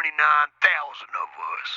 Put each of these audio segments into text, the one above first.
29,000 of us.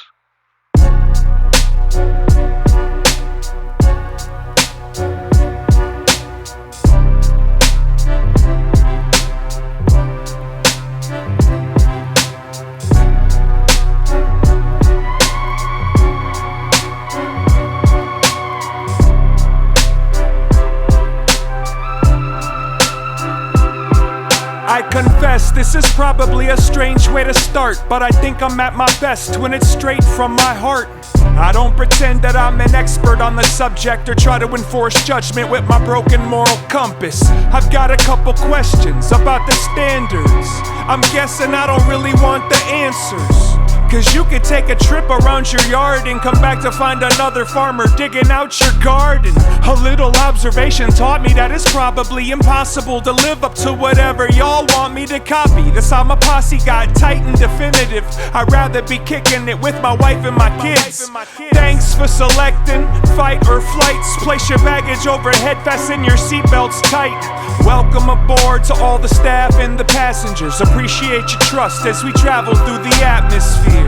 I confess, this is probably a strange way to start, but I think I'm at my best when it's straight from my heart. I don't pretend that I'm an expert on the subject or try to enforce judgment with my broken moral compass. I've got a couple questions about the standards. I'm guessing I don't really want the answers. Cause you could take a trip around your yard and come back to find another farmer digging out your garden. A little observation taught me that it's probably impossible to live up to whatever y'all want me to copy. That's how my posse got tight and definitive. I'd rather be kicking it with my wife and my kids. Thanks for selecting fight or flights. Place your baggage overhead, fasten your seatbelts tight. Welcome aboard to all the staff and the passengers. Appreciate your trust as we travel through the atmosphere.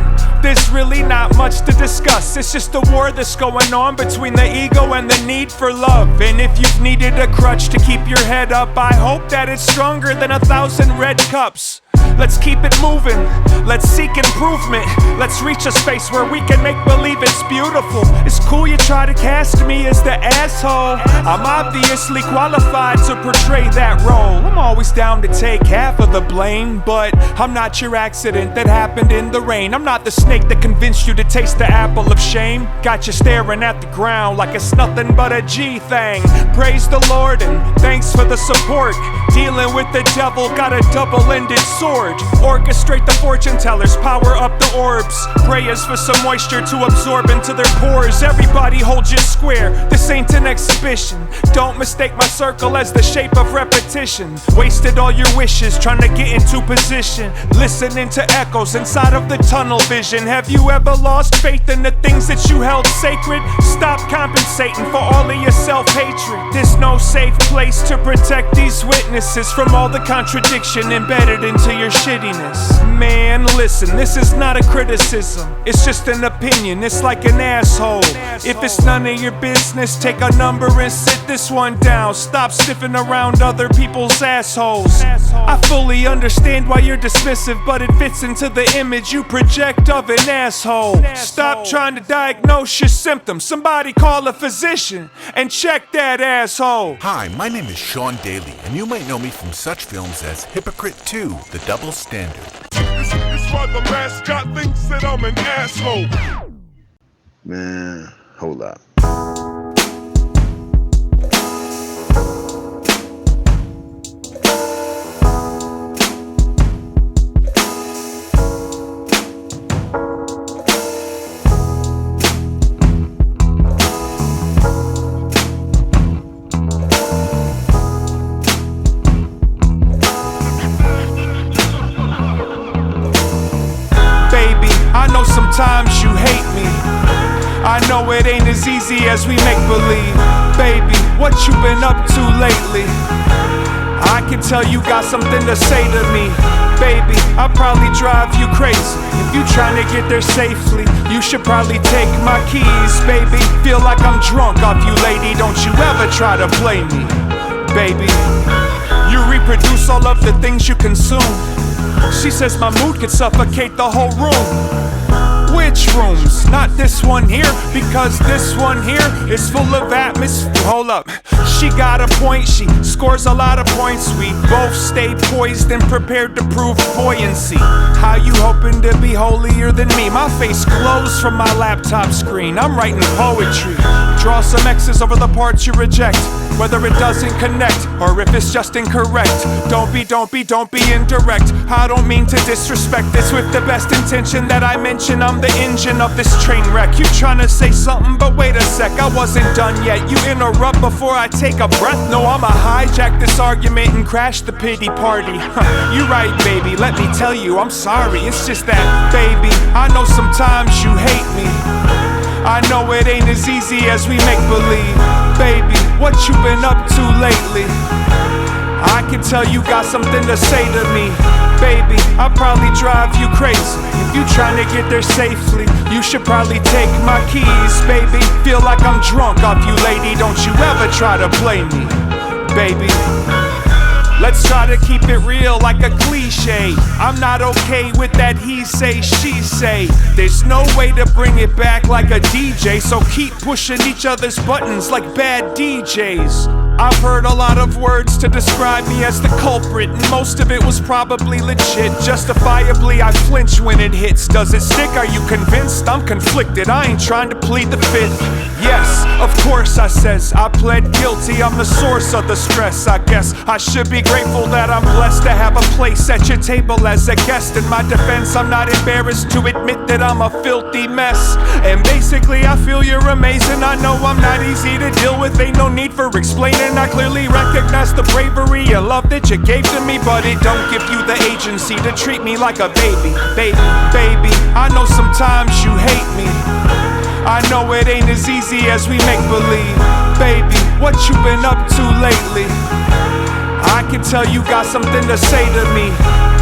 There's really not much to discuss. It's just a war that's going on between the ego and the need for love. And if you've needed a crutch to keep your head up, I hope that it's stronger than 1,000 red cups. Let's keep it moving, let's seek improvement. Let's reach a space where we can make believe it's beautiful. It's cool you try to cast me as the asshole. I'm obviously qualified to portray that role. I'm always down to take half of the blame, but I'm not your accident that happened in the rain. I'm not the snake that convinced you to taste the apple of shame. Got you staring at the ground like it's nothing but a G thing. Praise the Lord and thanks for the support. Dealing with the devil, got a double-ended sword. Orchestrate the fortune tellers, power up the orbs. Prayers for some moisture to absorb into their pores. Everybody hold your square, this ain't an exhibition. Don't mistake my circle as the shape of repetition. Wasted all your wishes trying to get into position. Listening to echoes inside of the tunnel vision. Have you ever lost faith in the things that you held sacred? Stop compensating for all of your self-hatred. There's no safe place to protect these witnesses from all the contradiction embedded into your shittiness. Man, listen, this is not a criticism. It's just an opinion, it's like an asshole. If it's none of your business, take a number and sit this one down. Stop sniffing around other people's assholes. I fully understand why you're dismissive, but it fits into the image you project of an asshole. Stop trying to diagnose your symptoms. Somebody call a physician and check that asshole. Hi, my name is Sean Daley, and you might know me from such films as Hypocrite 2, The Double Standard. This why the mascot thinks that I'm an asshole. Man, hold up. Sometimes you hate me. I know it ain't as easy as we make believe. Baby, what you been up to lately? I can tell you got something to say to me. Baby, I'll probably drive you crazy. If you trying to get there safely, you should probably take my keys. Baby, feel like I'm drunk off you, lady. Don't you ever try to play me. Baby, you reproduce all of the things you consume. She says my mood could suffocate the whole room. Which rooms? Not this one here, because this one here is full of atmosphere. Hold up, she got a point, she scores a lot of points. We both stay poised and prepared to prove buoyancy. How you hoping to be holier than me? My face glows from my laptop screen. I'm writing poetry. Draw some X's over the parts you reject, whether it doesn't connect or if it's just incorrect. Don't be indirect. I don't mean to disrespect this with the best intention that I mention. I'm the engine of this train wreck. You tryna say something, but wait a sec, I wasn't done yet. You interrupt before I take a breath. No, I'ma hijack this argument and crash the pity party. You right, baby, let me tell you, I'm sorry. It's just that, baby, I know sometimes you hate me. I know it ain't as easy as we make believe. Baby, what you been up to lately? I can tell you got something to say to me. Baby, I'll probably drive you crazy. If you trying to get there safely, you should probably take my keys, baby. Feel like I'm drunk off you, lady. Don't you ever try to play me, baby. Let's try to keep it real like a cliche. I'm not okay with that he say, she say. There's no way to bring it back like a DJ, so keep pushing each other's buttons like bad DJs. I've heard a lot of words to describe me as the culprit, and most of it was probably legit. Justifiably, I flinch when it hits. Does it stick? Are you convinced? I'm conflicted. I ain't trying to plead the fifth. Yes, of course, I says I pled guilty. I'm the source of the stress. I guess I should be grateful that I'm blessed to have a place at your table as a guest. In my defense, I'm not embarrassed to admit that I'm a filthy mess. And basically, I feel you're amazing. I know I'm not easy to deal with. Ain't no need for explaining. I clearly recognize the bravery and love that you gave to me, but it don't give you the agency to treat me like a baby. Baby, I know sometimes you hate me. I know it ain't as easy as we make believe. Baby, what you been up to lately? I can tell you got something to say to me.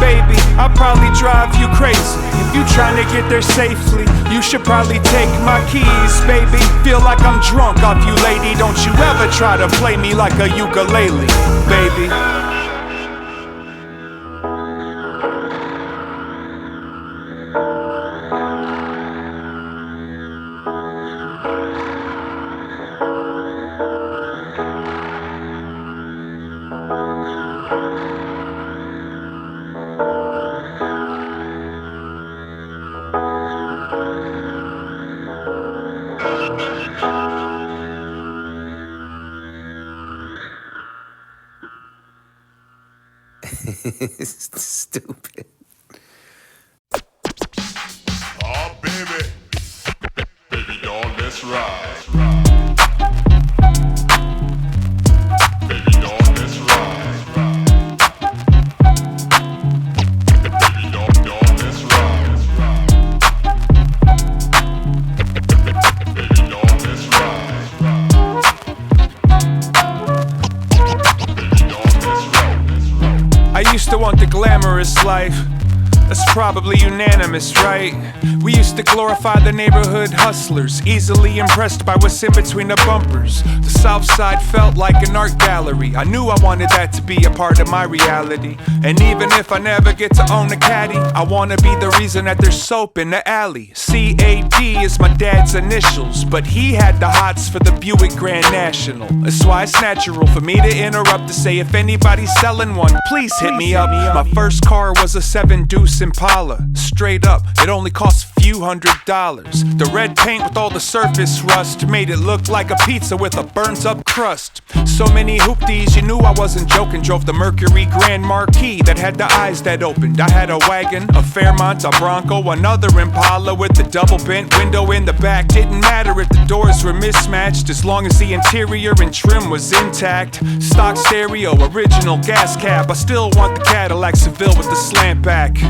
Baby, I'll probably drive you crazy. If you trying to get there safely, you should probably take my keys, baby. Feel like I'm drunk off you, lady. Don't you ever try to play me like a ukulele, baby. Stupid. Oh, baby. Baby doll, let's ride. Baby doll, let's ride. Baby doll, let's ride. Baby doll, let's ride. Baby doll, let's ride. I used to want the glamorous life. That's probably unanimous, right? We used to glorify the neighborhood hustlers, easily impressed by what's in between the bumpers. The South Side felt like an art gallery. I knew I wanted that to be a part of my reality. And even if I never get to own a Caddy, I wanna be the reason that there's soap in the alley. C.A.D. is my dad's initials, but he had the hots for the Buick Grand National. That's why it's natural for me to interrupt to say if anybody's selling one, please hit me up. My first car was a 7-deuce Impala. Straight up, it only cost a few $100s. The red paint with all the surface rust made it look like a pizza with a burnt up crust. So many hoopties, you knew I wasn't joking. Drove the Mercury Grand Marquis that had the eyes that opened. I had a wagon, a Fairmont, a Bronco, another Impala with the double bent window in the back. Didn't matter if the doors were mismatched, as long as the interior and trim was intact. Stock stereo, original gas cap. I still want the Cadillac Seville with the slant back.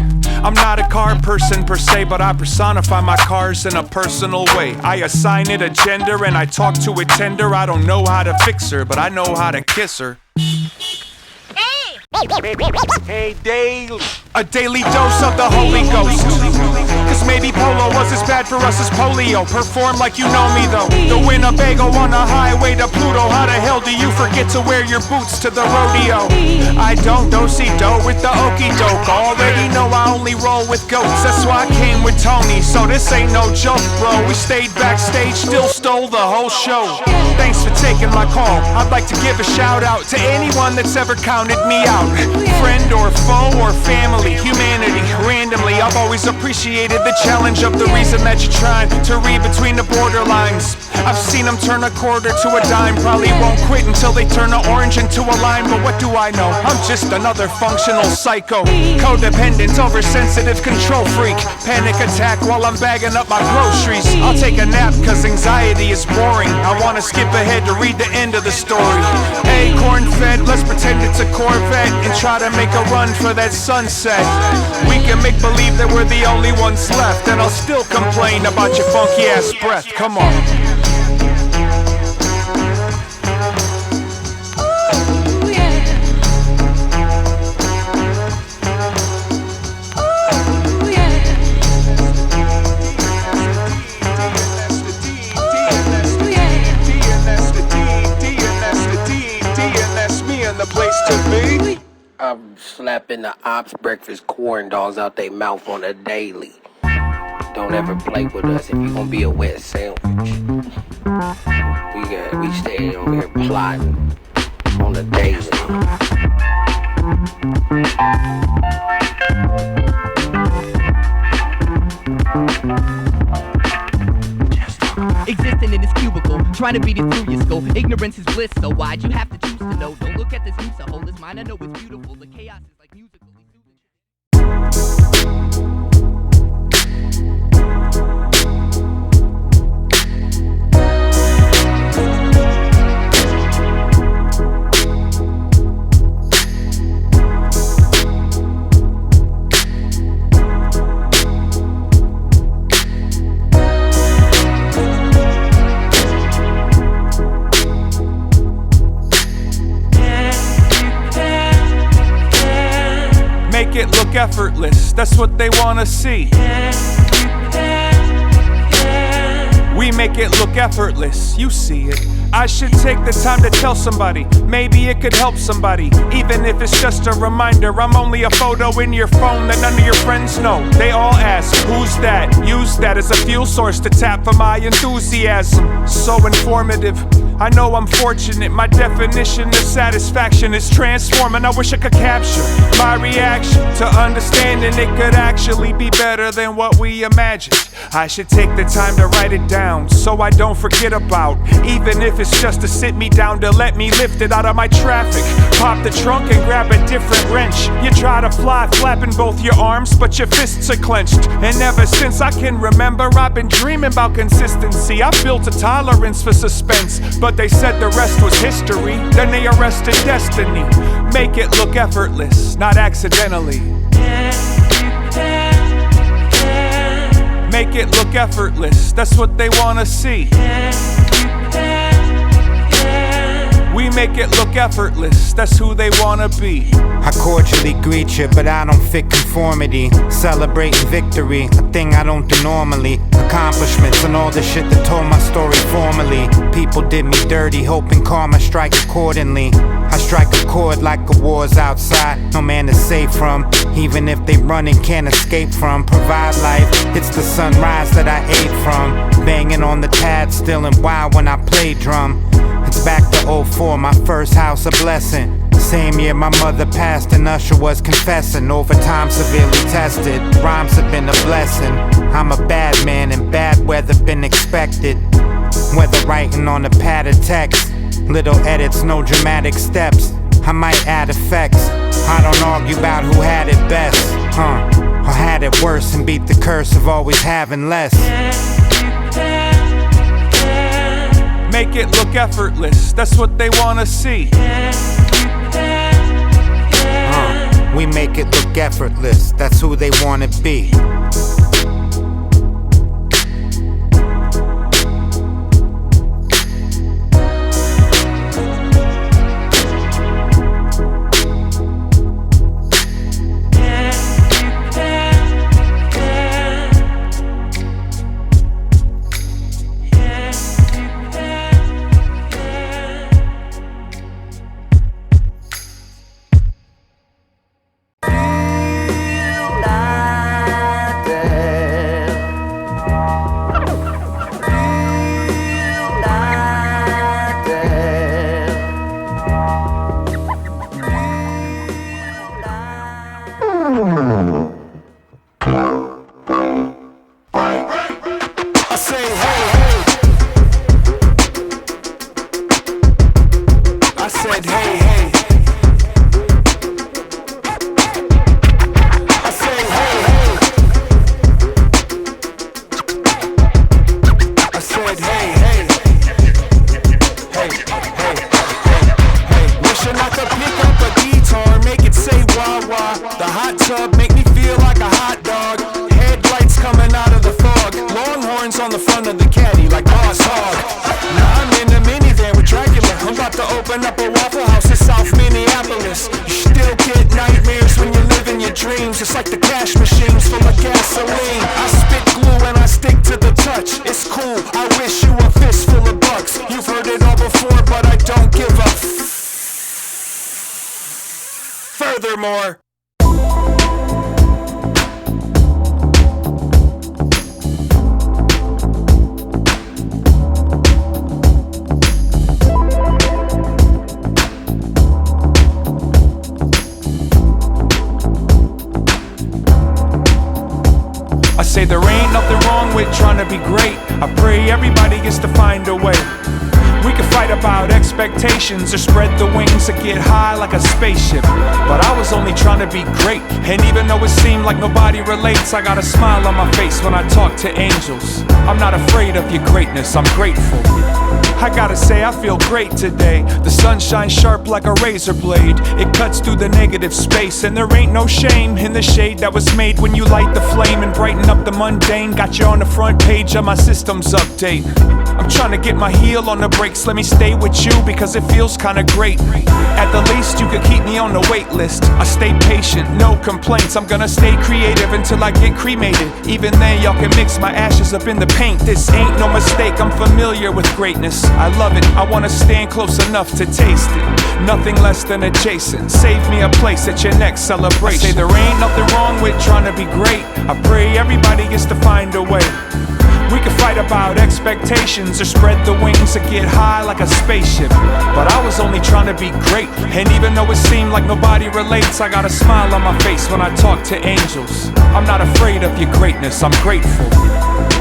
I'm not a car person per se, but I personify my cars in a personal way. I assign it a gender and I talk to it tender. I don't know how to fix her, but I know how to kiss her. Hey, Daley. A daily dose of the Holy Ghost. Cause maybe polo was as bad for us as polio. Perform like you know me though. The Winnebago on the highway to Pluto. How the hell do you forget to wear your boots to the rodeo? I don't do-si-do with the okie doke. Already know I only roll with goats. That's why I came with Tony, so this ain't no joke, bro. We stayed backstage, still stole the whole show. Thanks for taking my call. I'd like to give a shout out to anyone that's ever counted me out. Friend or foe or family, humanity, randomly. I've always appreciated the challenge of the reason that you're trying to read between the borderlines. I've seen them turn a quarter to a dime. Probably won't quit until they turn an orange into a lime. But what do I know? I'm just another functional psycho. Codependent, oversensitive control freak. Panic attack while I'm bagging up my groceries. I'll take a nap cause anxiety is boring. I wanna skip ahead to read the end of the story. Hey, corn-fed, let's pretend it's a Corvette and try to make a run for that sunset. We can make believe that we're the only ones left, and I'll still complain about your funky ass breath. Come on. Ooh, yeah. I'm slapping the ops breakfast corn dogs out they mouth on a daily. Don't ever play with us if you gonna be a wet sandwich. We stay over here plotting on a daily. Existing in this cubicle, trying to beat it through your skull. Ignorance is bliss, so why'd you have to choose to know? Don't look at this noose, I hold this mind, I know it's beautiful. The chaos is like musically Make it look effortless, that's what they wanna see. We make it look effortless, you see it. I should take the time to tell somebody, maybe it could help somebody. Even if it's just a reminder, I'm only a photo in your phone that none of your friends know. They all ask, who's that? Use that as a fuel source to tap for my enthusiasm. So informative, I know I'm fortunate. My definition of satisfaction is transforming. I wish I could capture my reaction to understanding it could actually be better than what we imagined. I should take the time to write it down so I don't forget about, even if it's just to sit me down to let me lift it out of my traffic. Pop the trunk and grab a different wrench. You try to fly flapping both your arms, but your fists are clenched. And ever since I can remember, I've been dreaming about consistency. I built a tolerance for suspense, but they said the rest was history. Then they arrested destiny. Make it look effortless, not accidentally. Make it look effortless, that's what they wanna see. We make it look effortless, that's who they wanna be. I cordially greet you, but I don't fit conformity. Celebrating victory, a thing I don't do normally. Accomplishments and all the shit that told my story formally. People did me dirty, hoping karma strike accordingly. I strike a chord like a war's outside, no man is safe from. Even if they run and can't escape from. Provide life, it's the sunrise that I ate from. Banging on the pad, still and wild when I play drum. It's back to 04, my first house a blessing. Same year my mother passed and Usher was confessing. Over time severely tested, rhymes have been a blessing. I'm a bad man and bad weather been expected. Whether writing on a pad of text, little edits, no dramatic steps. I might add effects, I don't argue about who had it best, or had it worse and beat the curse of always having less. Make it look effortless, that's what they wanna see. We make it look effortless, that's who they wanna be. on the front of the Caddy like Boss Hog. Now I'm in the minivan with Dracula. I'm about to open up a Waffle House. Furthermore, I say there ain't nothing wrong with trying to be great. I pray everybody gets to find a way. We can fight about expectations or spread the wings and get high like a spaceship. But I was only trying to be great. And even though it seemed like nobody relates, I got a smile on my face when I talk to angels. I'm not afraid of your greatness, I'm grateful. I gotta say I feel great today. The sun shines sharp like a razor blade. It cuts through the negative space, and there ain't no shame in the shade that was made when you light the flame and brighten up the mundane. Got you on the front page of my systems update. I'm trying to get my heel on the brakes. Let me stay with you because it feels kinda great. At the least you could keep me on the wait list. I stay patient, no complaints. I'm gonna stay creative until I get cremated. Even then y'all can mix my ashes up in the paint. This ain't no mistake, I'm familiar with greatness. I love it, I wanna stand close enough to taste it. Nothing less than adjacent. Save me a place at your next celebration. I say there ain't nothing wrong with trying to be great. I pray everybody gets to find a way. We can fight about expectations or spread the wings and get high like a spaceship. But I was only trying to be great. And even though it seemed like nobody relates, I got a smile on my face when I talk to angels. I'm not afraid of your greatness, I'm grateful.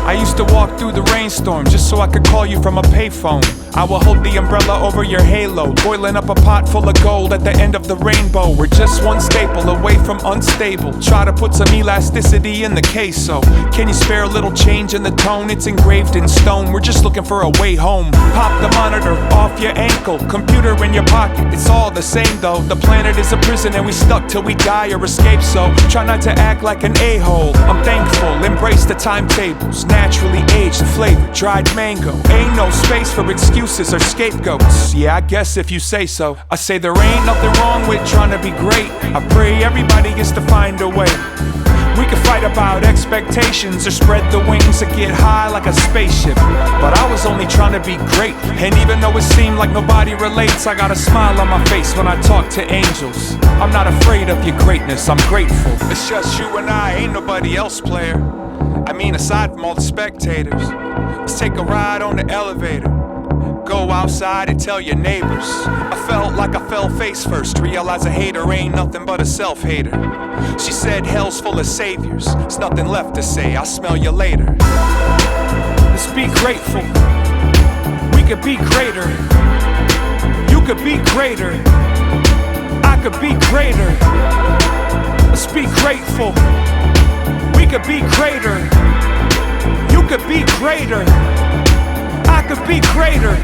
I used to walk through the rainstorm just so I could call you from a payphone. I will hold the umbrella over your halo, boiling up a pot full of gold at the end of the rainbow. We're just one staple away from unstable. Try to put some elasticity in the queso. Can you spare a little change in the tone? It's engraved in stone. We're just looking for a way home. Pop the monitor off your ankle, computer in your pocket. It's all the same though. The planet is a prison and we stuck till we die or escape. So try not to act like an a-hole. I'm thankful, embrace the timetables. Naturally aged flavor, dried mango. Ain't no space for excuses or scapegoats. Yeah, I guess if you say so. I say there ain't nothing wrong with trying to be great. I pray everybody gets to find a way. We can fight about expectations or spread the wings and get high like a spaceship. But I was only trying to be great. And even though it seemed like nobody relates, I got a smile on my face when I talk to angels. I'm not afraid of your greatness, I'm grateful. It's just you and I, ain't nobody else, player. I mean, aside from all the spectators. Let's take a ride on the elevator. Go outside and tell your neighbors. I felt like I fell face first. Realize a hater ain't nothing but a self-hater. She said hell's full of saviors. There's nothing left to say, I'll smell you later. Let's be grateful. We could be greater. You could be greater. I could be greater. Let's be grateful. We could be greater. You could be greater. I could be greater.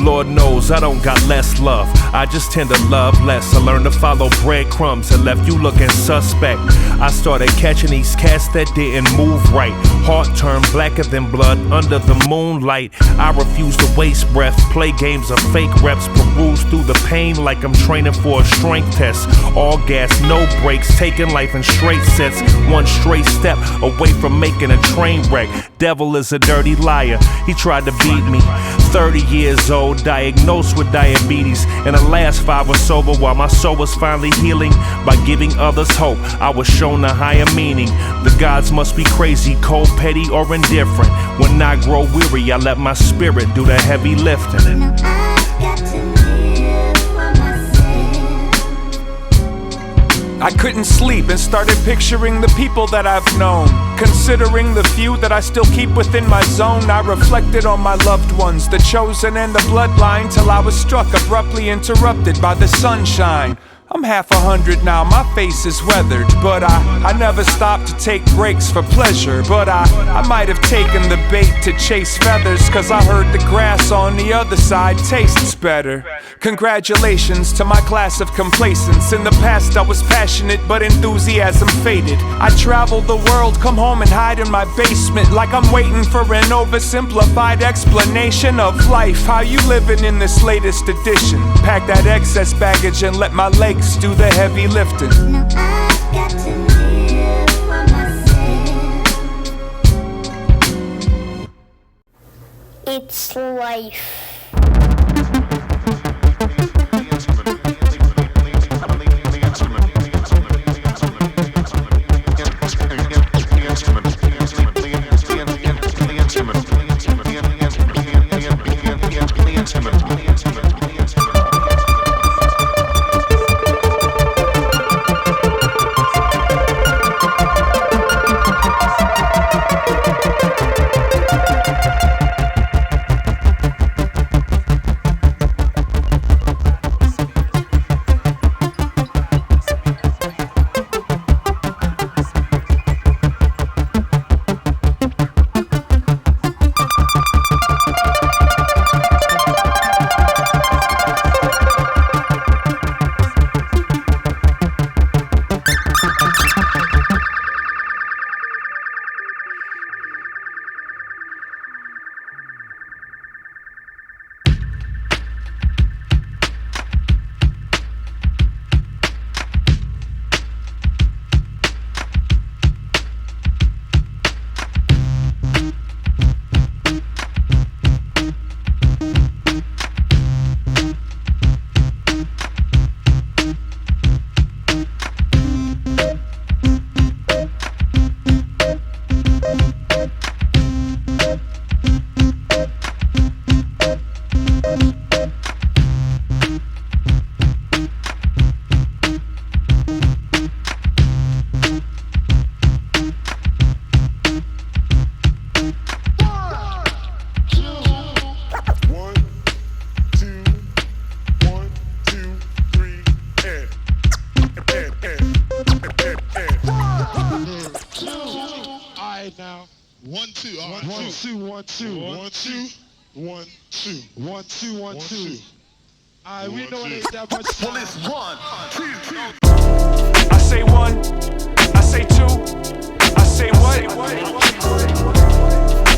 Lord knows I don't got less love, I just tend to love less. I learned to follow breadcrumbs and left you looking suspect. I started catching these cats that didn't move right. Heart turned blacker than blood under the moonlight. I refuse to waste breath, play games of fake reps, peruse through the pain like I'm training for a strength test. All gas, no brakes, taking life in straight sets. One straight step away from making a train wreck. Devil is a dirty liar, he tried to beat me. 30 years old, diagnosed with diabetes. In the last 5 was sober while my soul was finally healing. By giving others hope, I was shown a higher meaning. The gods must be crazy, cold, petty, or indifferent. When I grow weary, I let my spirit do the heavy lifting. Now I've got to live for myself. I couldn't sleep and started picturing the people that I've known. Considering the few that I still keep within my zone, I reflected on my loved ones, the chosen and the bloodline, till I was struck, abruptly interrupted by the sunshine. I'm half 100 now, my face is weathered. But I never stopped to take breaks for pleasure. But I might have taken the bait to chase feathers, cause I heard the grass on the other side tastes better. Congratulations to my class of complacents. In the past I was passionate, but enthusiasm faded. I travel the world, come home and hide in my basement, like I'm waiting for an oversimplified explanation of life. How you living in this latest edition? Pack that excess baggage and let my legs do the heavy lifting. Now I've got to live for myself. It's life. Now, 1 2. All right, 1 2 1 2 1 2 1 2 1 2 1 2. All right, we know it ain't that much time. Well, it's 1 2 I say 1, I say 2, I say what?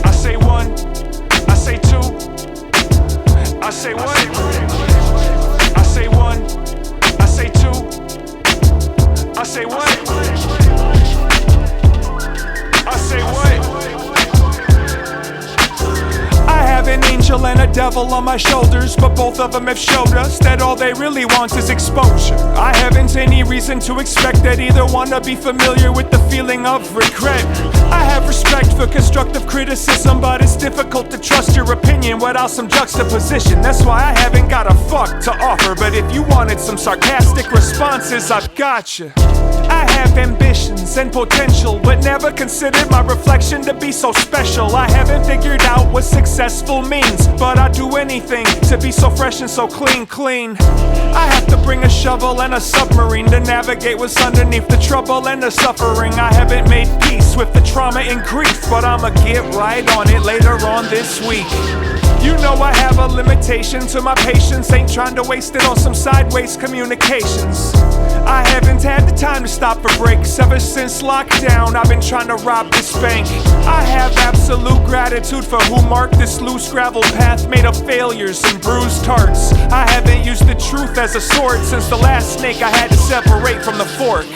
I say 1, I say 2, I say what? I say 1, I say 2, I say what? I say what? I have an angel and a devil on my shoulders, but both of them have showed us that all they really want is exposure. I haven't any reason to expect that either one to be familiar with the feeling of regret. I have respect for constructive criticism, but it's difficult to trust your opinion without some juxtaposition. That's why I haven't got a fuck to offer, but if you wanted some sarcastic responses, I've got you. I have ambitions and potential, but never considered my reflection to be so special. I haven't figured out what successful means, but I'd do anything to be so fresh and so clean. I have to bring a shovel and a submarine to navigate what's underneath the trouble and the suffering. I haven't made peace with the trauma and grief, but I'ma get right on it later on this week. You know I have a limitation to my patience, ain't trying to waste it on some sideways communications. I haven't had the time to stop for breaks. Ever since lockdown, I've been trying to rob this bank. I have absolute gratitude for who marked this loose gravel path made of failures and bruised hearts. I haven't used the truth as a sword since the last snake I had to separate from the fork.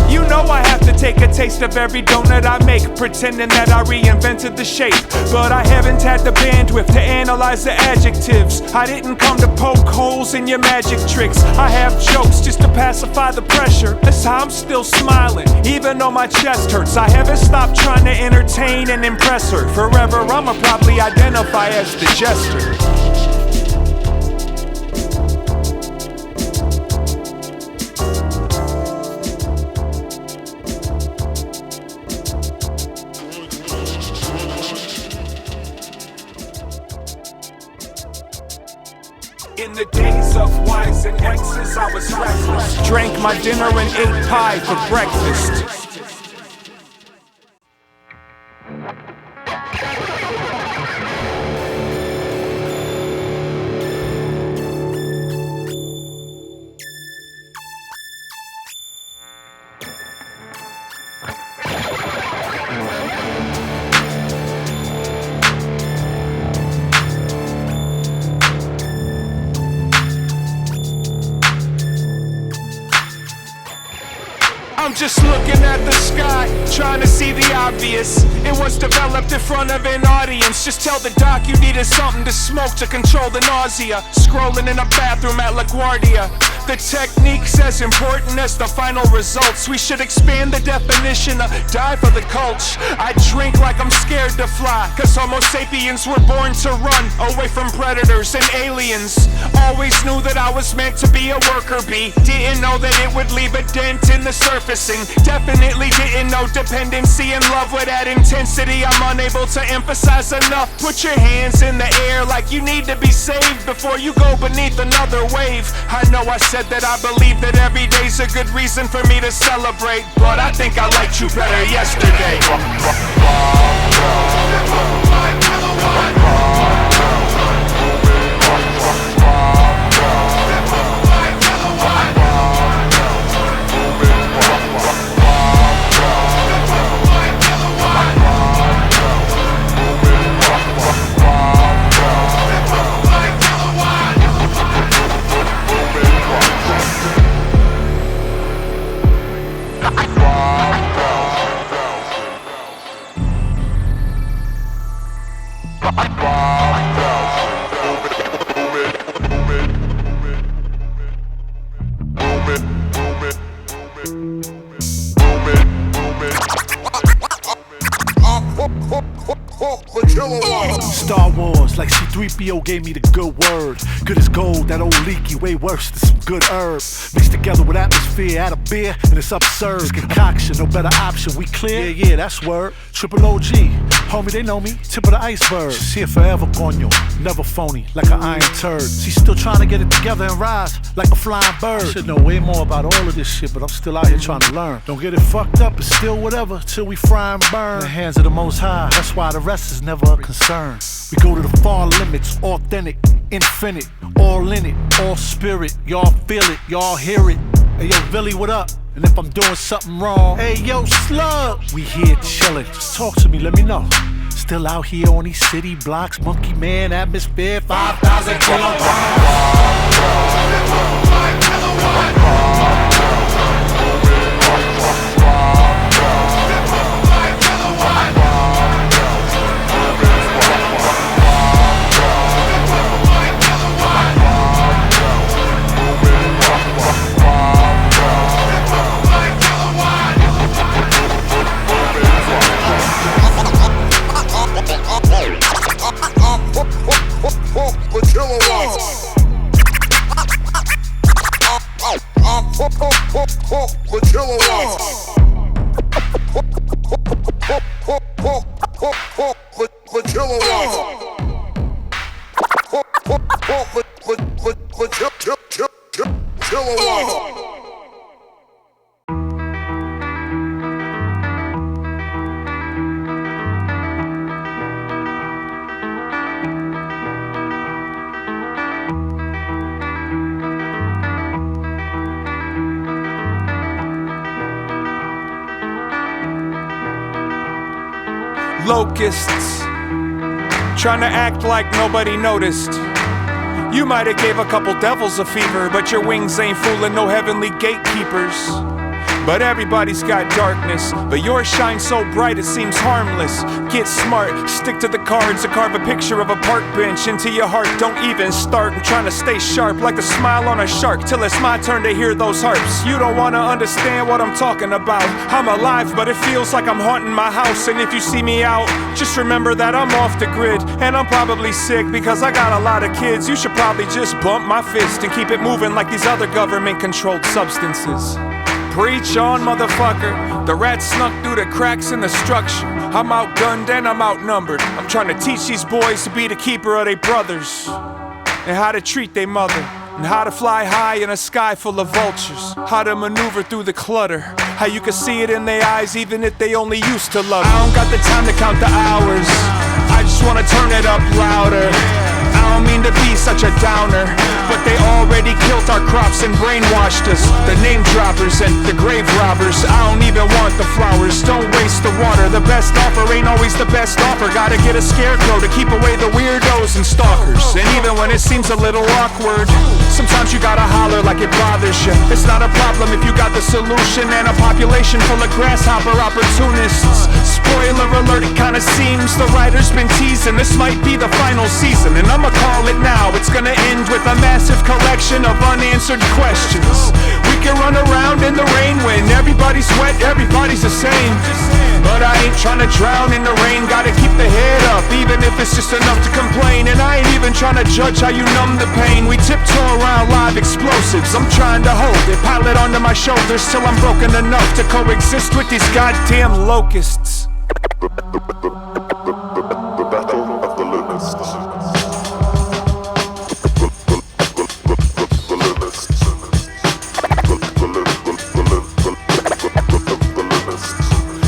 You know I have to take a taste of every donut I make, pretending that I reinvented the shape. But I haven't had the bandwidth to analyze the adjectives. I didn't come to poke holes in your magic tricks. I have jokes just to pacify the pressure. That's how I'm still smiling, even though my chest hurts. I haven't stopped trying to entertain and impress her. Forever I'ma probably identify as the Jester. In the days of Y's and X's, I was reckless. Drank my dinner and ate pie for breakfast. I'm just looking at the sky, trying to see the obvious. It was developed in front of an audience. Just tell the doc you needed something to smoke to control the nausea. Scrolling in a bathroom at LaGuardia. The technique's as important as the final results. We should expand the definition of die for the culture. I drink like I'm scared to fly, cause Homo sapiens were born to run away from predators and aliens. Always knew that I was meant to be a worker bee. Didn't know that it would leave a dent in the surfacing. Definitely didn't know dependency and love would add intensity. I'm unable to emphasize enough. Put your hands in the air like you need to be saved before you go beneath another wave. I know I said that I believe that every day's a good reason for me to celebrate, but I think I liked you better yesterday. Star Wars, like C-3PO gave me the good word. Good as gold, that old leaky, way worse than some good herb. Mixed together with atmosphere, add a beer, and it's absurd. This concoction, no better option, we clear? Yeah, that's word. Triple OG, homie, they know me, tip of the iceberg. She's here forever, coño, never phony, like an iron turd. She's still trying to get it together and rise, like a flying bird. I should know way more about all of this shit, but I'm still out here trying to learn. Don't get it fucked up, it's still whatever, till we fry and burn. In the hands of the Most High, that's why the rest is never a concern. We go to the far limits, authentic, infinite, all in it, all spirit. Y'all feel it, y'all hear it. Hey yo, Billy, what up? And if I'm doing something wrong, hey yo, Slug, we here chillin'. Just talk to me, let me know. Still out here on these city blocks, monkey man atmosphere, 5,000 kilowatts. Locusts, trying to act like nobody noticed. You might have gave a couple devils a fever, but your wings ain't fooling no heavenly gatekeepers. But everybody's got darkness, but yours shines so bright it seems harmless. Get smart, stick to the cards, or carve a picture of a park bench into your heart. Don't even start. I'm trying to stay sharp like a smile on a shark till it's my turn to hear those harps. You don't wanna understand what I'm talking about. I'm alive, but it feels like I'm haunting my house. And if you see me out, just remember that I'm off the grid. And I'm probably sick because I got a lot of kids. You should probably just bump my fist and keep it moving like these other government-controlled substances. Preach on, motherfucker. The rats snuck through the cracks in the structure. I'm outgunned and I'm outnumbered. I'm trying to teach these boys to be the keeper of their brothers. and how to treat their mother, and how to fly high in a sky full of vultures, how to maneuver through the clutter, how you can see it in their eyes even if they only used to love it. I don't got the time to count the hours, I just wanna turn it up louder. I don't mean to be such a downer, but they already killed our crops and brainwashed us. The name droppers and the grave robbers. I don't even want the flowers, don't waste the water. The best offer ain't always the best offer. Gotta get a scarecrow to keep away the weirdos and stalkers. And even when it seems a little awkward, sometimes you gotta holler like it bothers you. It's not a problem if you got the solution and a population full of grasshopper opportunists. Spoiler alert, it kinda seems the writer's been teasing this might be the final season, and I'ma call it now. It's gonna end with a massive collection of unanswered questions. We can run around in the rain when everybody's wet, everybody's the same. But I ain't trying to drown in the rain. Gotta keep the head up, even if it's just enough to complain. And I ain't even trying to judge how you numb the pain. We tiptoe around live explosives. I'm trying to hold it, pile it onto my shoulders till I'm broken enough to coexist with these goddamn locusts. The Battle of the Locusts.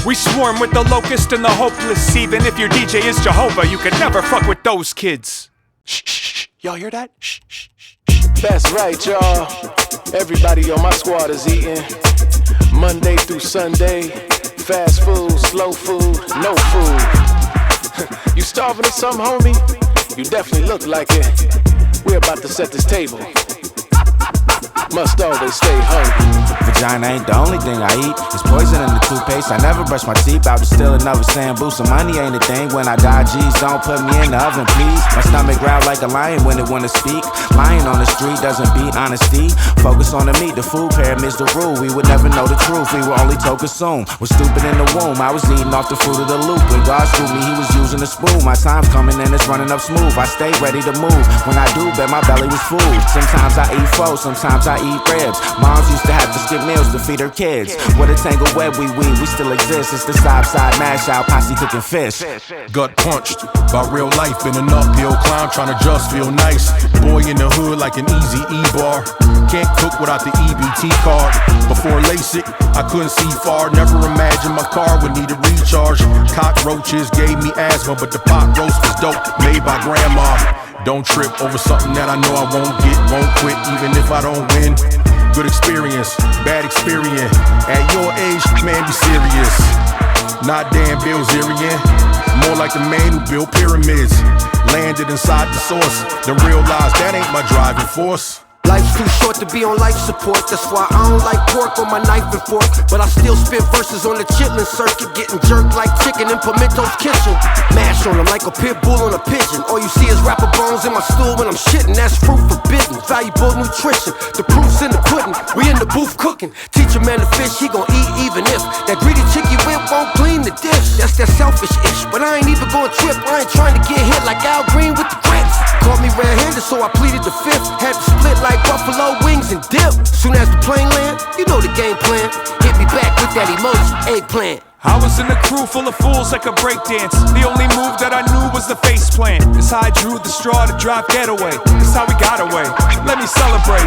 We swarm with the locust and the hopeless. Even if your DJ is Jehovah, you can never fuck with those kids. Shh, shh, shh. Y'all hear that? Shh, shh, shh. That's right, y'all. Everybody on my squad is eating. Monday through Sunday. Fast food, slow food, no food. You starving or something, homie? You definitely look like it. We're about to set this table. Must always stay hungry. Vagina ain't the only thing I eat. It's poison in the toothpaste. I never brush my teeth. Out to steal another Sambu. Some money ain't a thing. When I die, geez, don't put me in the oven, please. My stomach growl like a lion when it wanna speak. Lying on the street doesn't beat honesty. Focus on the meat. The food pyramids the rule. We would never know the truth. We were only to consume. Was stupid in the womb. I was eating off the fruit of the loop. When God screwed me, he was using a spoon. My time's coming and it's running up smooth. I stay ready to move. When I do, bet my belly was full. Sometimes I eat pho, sometimes I eat ribs. Moms used to have to skip meals to feed her kids. What a tangled web we weave, we still exist. It's the side mash out, posse cooking fish. Gut punched by real life in an uphill climb, trying to just feel nice. Boy in the hood like an easy E-bar. Can't cook without the EBT card. Before LASIK, I couldn't see far. Never imagined my car would need a recharge. Cockroaches gave me asthma, but the pot roast was dope, made by grandma. Don't trip over something that I know I won't get, won't quit, even if I don't win. Good experience, bad experience. At your age, man, be serious. Not Dan Bilzerian, more like the man who built pyramids. Landed inside the source, then realized that ain't my driving force. Life's too short to be on life support. That's why I don't like pork on my knife and fork. But I still spit verses on the chitlin' circuit, getting jerked like chicken in Pimento's kitchen. Mash on them like a pit bull on a pigeon. All you see is rapper bones in my stool when I'm shitting. That's fruit forbidden, valuable nutrition. The proof's in the pudding, we in the booth cooking. Teach a man to fish, he gon' eat even if that greedy chick you with won't clean the dish. That's that selfish ish, but I ain't even gon' trip. I ain't trying to get hit like Al Green with the grits. Called me red-handed, so I pleaded the fifth. Had to split like buffalo wings and dip. Soon as the plane land, you know the game plan. Hit me back with that emoji, eggplant. I was in a crew full of fools that could breakdance. The only move that I knew was the face plant. It's how I drew the straw to drive getaway. It's how we got away. Let me celebrate.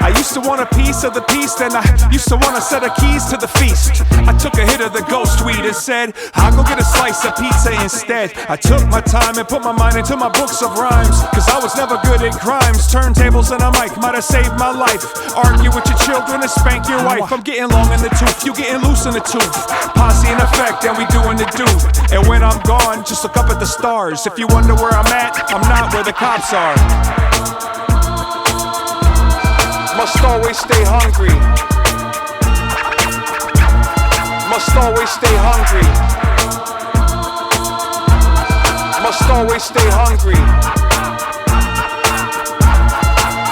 I used to want a piece of the peace, then I used to want a set of keys to the feast. I took a hit of the ghost weed and said, I'll go get a slice of pizza instead. I took my time and put my mind into my books of rhymes, cause I was never good at crimes. Turntables and a mic might have saved my life. Argue with your children and spank your wife. I'm getting long in the tooth, you getting loose in the tooth. Posse in effect and we doing the do. And when I'm gone, just look up at the stars. If you wonder where I'm at, I'm not where the cops are. Must always stay hungry. Must always stay hungry. Must always stay hungry.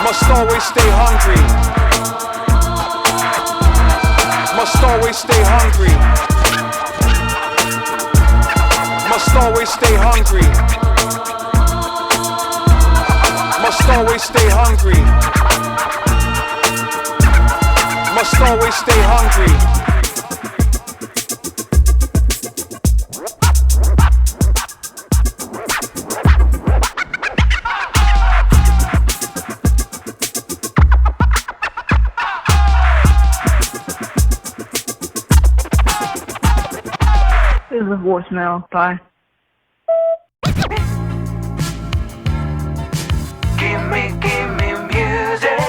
Must always stay hungry. Must always stay hungry. Must always stay hungry. Must always stay hungry. Must always stay hungry. voicemail. Bye. Give me music.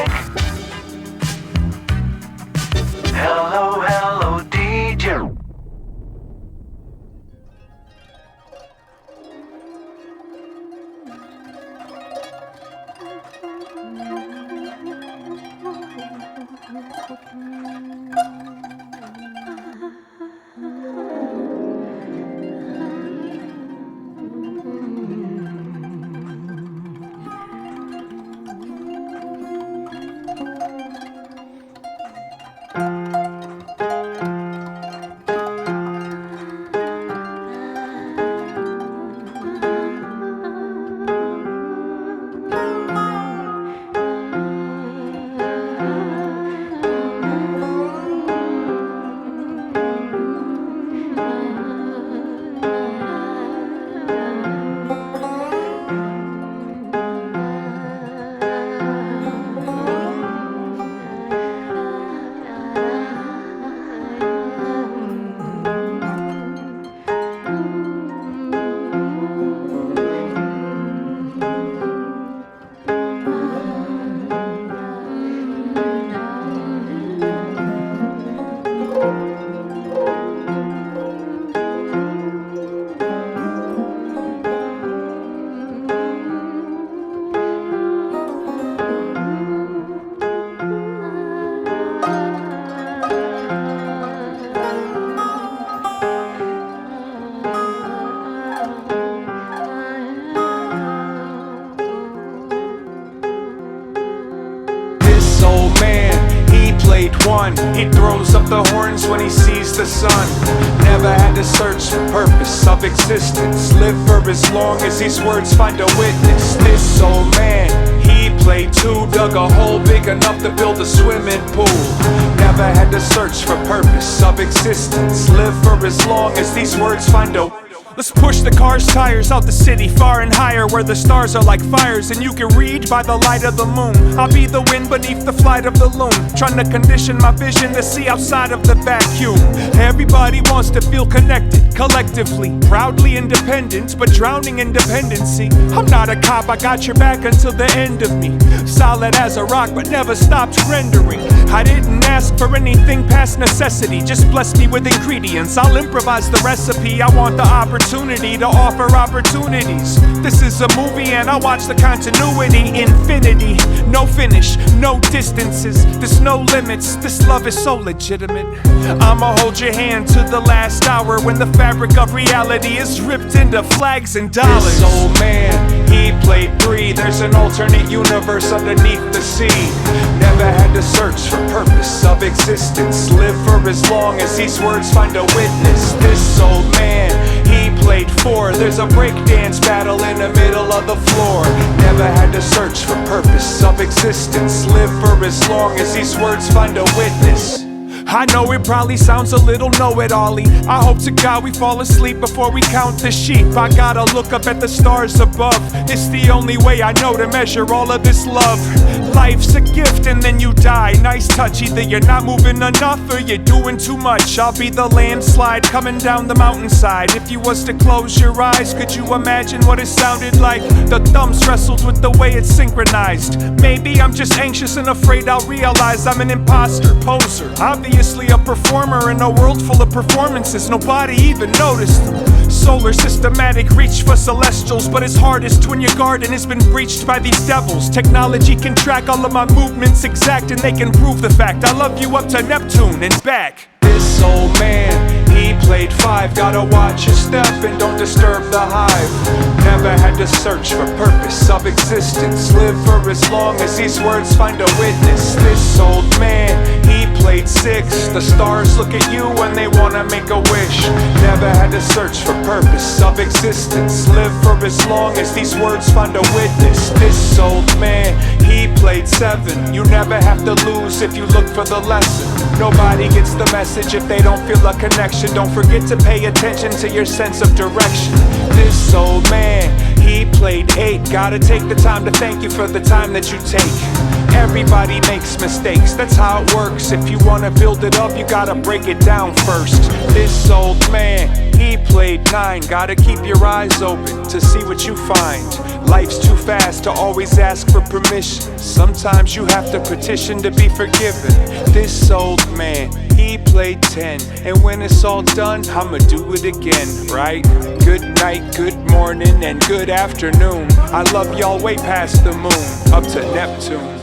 Hello, DJ. He throws up the horns when he sees the sun. Never had to search for purpose of existence. Live for as long as these words find a witness. This old man, he played too. Dug a hole big enough to build a swimming pool. Never had to search for purpose of existence. Live for as long as these words find a Let's push the car's tires out the city, far and higher, where the stars are like fires and you can read by the light of the moon. I'll be the wind beneath the flight of the loon, trying to condition my vision to see outside of the vacuum. Everybody wants to feel connected, collectively, proudly independent, but drowning in dependency. I'm not a cop, I got your back until the end of me. Solid as a rock, but never stopped rendering. I didn't ask for anything past necessity, just bless me with ingredients. I'll improvise the recipe, I want the opportunity to offer opportunities. This is a movie and I watch the continuity. Infinity, no finish, no distances. There's no limits, this love is so legitimate. I'ma hold your hand to the last hour, when the fabric of reality is ripped into flags and dollars. This old man, he played free. There's an alternate universe underneath the sea. Never had to search for purpose of existence. Live for as long as these words find a witness. This old man, he played four. There's a breakdance battle in the middle of the floor. Never had to search for purpose of existence. Live for as long as these words find a witness. I know it probably sounds a little know-it-all-y. I hope to God we fall asleep before we count the sheep. I gotta look up at the stars above. It's the only way I know to measure all of this love. Life's a gift and then you die. Nice touch, either you're not moving enough or you're doing too much. I'll be the landslide coming down the mountainside. If you was to close your eyes, could you imagine what it sounded like? The thumbs wrestled with the way it's synchronized. Maybe I'm just anxious and afraid I'll realize I'm an imposter, poser. Obviously a performer in a world full of performances, nobody even noticed them. Solar systematic reach for celestials, but it's hardest when your garden has been breached by these devils. Technology can track all of my movements exact, and they can prove the fact I love you up to Neptune and back. This old man, he played five. Gotta watch your step and don't disturb the hive. Never had to search for purpose of existence. Live for as long as these words find a witness. This old man, he played six. The stars look at you when they wanna make a wish. Never had to search for purpose of existence. Live for as long as these words find a witness. This old man, he played seven. You never have to lose if you look for the lesson. Nobody gets the message if they don't feel a connection. Don't forget to pay attention to your sense of direction. This old man, he played played 8. Gotta take the time to thank you for the time that you take. Everybody makes mistakes, that's how it works. If you wanna build it up, you gotta break it down first. This old man, he played 9. Gotta keep your eyes open to see what you find. Life's too fast to always ask for permission. Sometimes you have to petition to be forgiven. This old man, he played 10. And when it's all done, I'ma do it again, right? Good night, good morning, and good afternoon. I love y'all way past the moon, up to Neptune.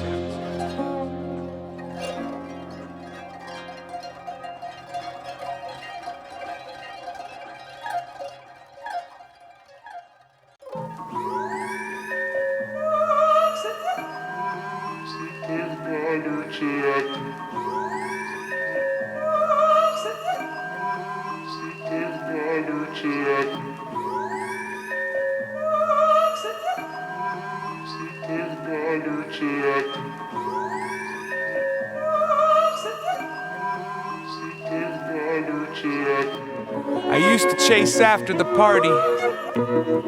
I used to chase after the party,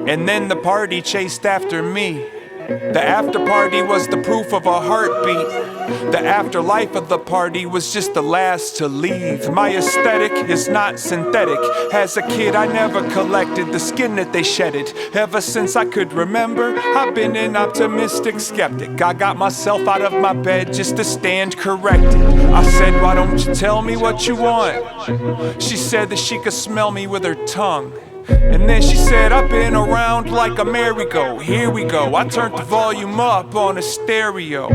and then the party chased after me. The after party was the proof of a heartbeat. The afterlife of the party was just the last to leave. My aesthetic is not synthetic. As a kid I never collected the skin that they shedded. Ever since I could remember, I've been an optimistic skeptic. I got myself out of my bed just to stand corrected. I said, why don't you tell me what you want? She said that she could smell me with her tongue. And then she said, I've been around like a merry-go. Here we go, I turned the volume up on a stereo.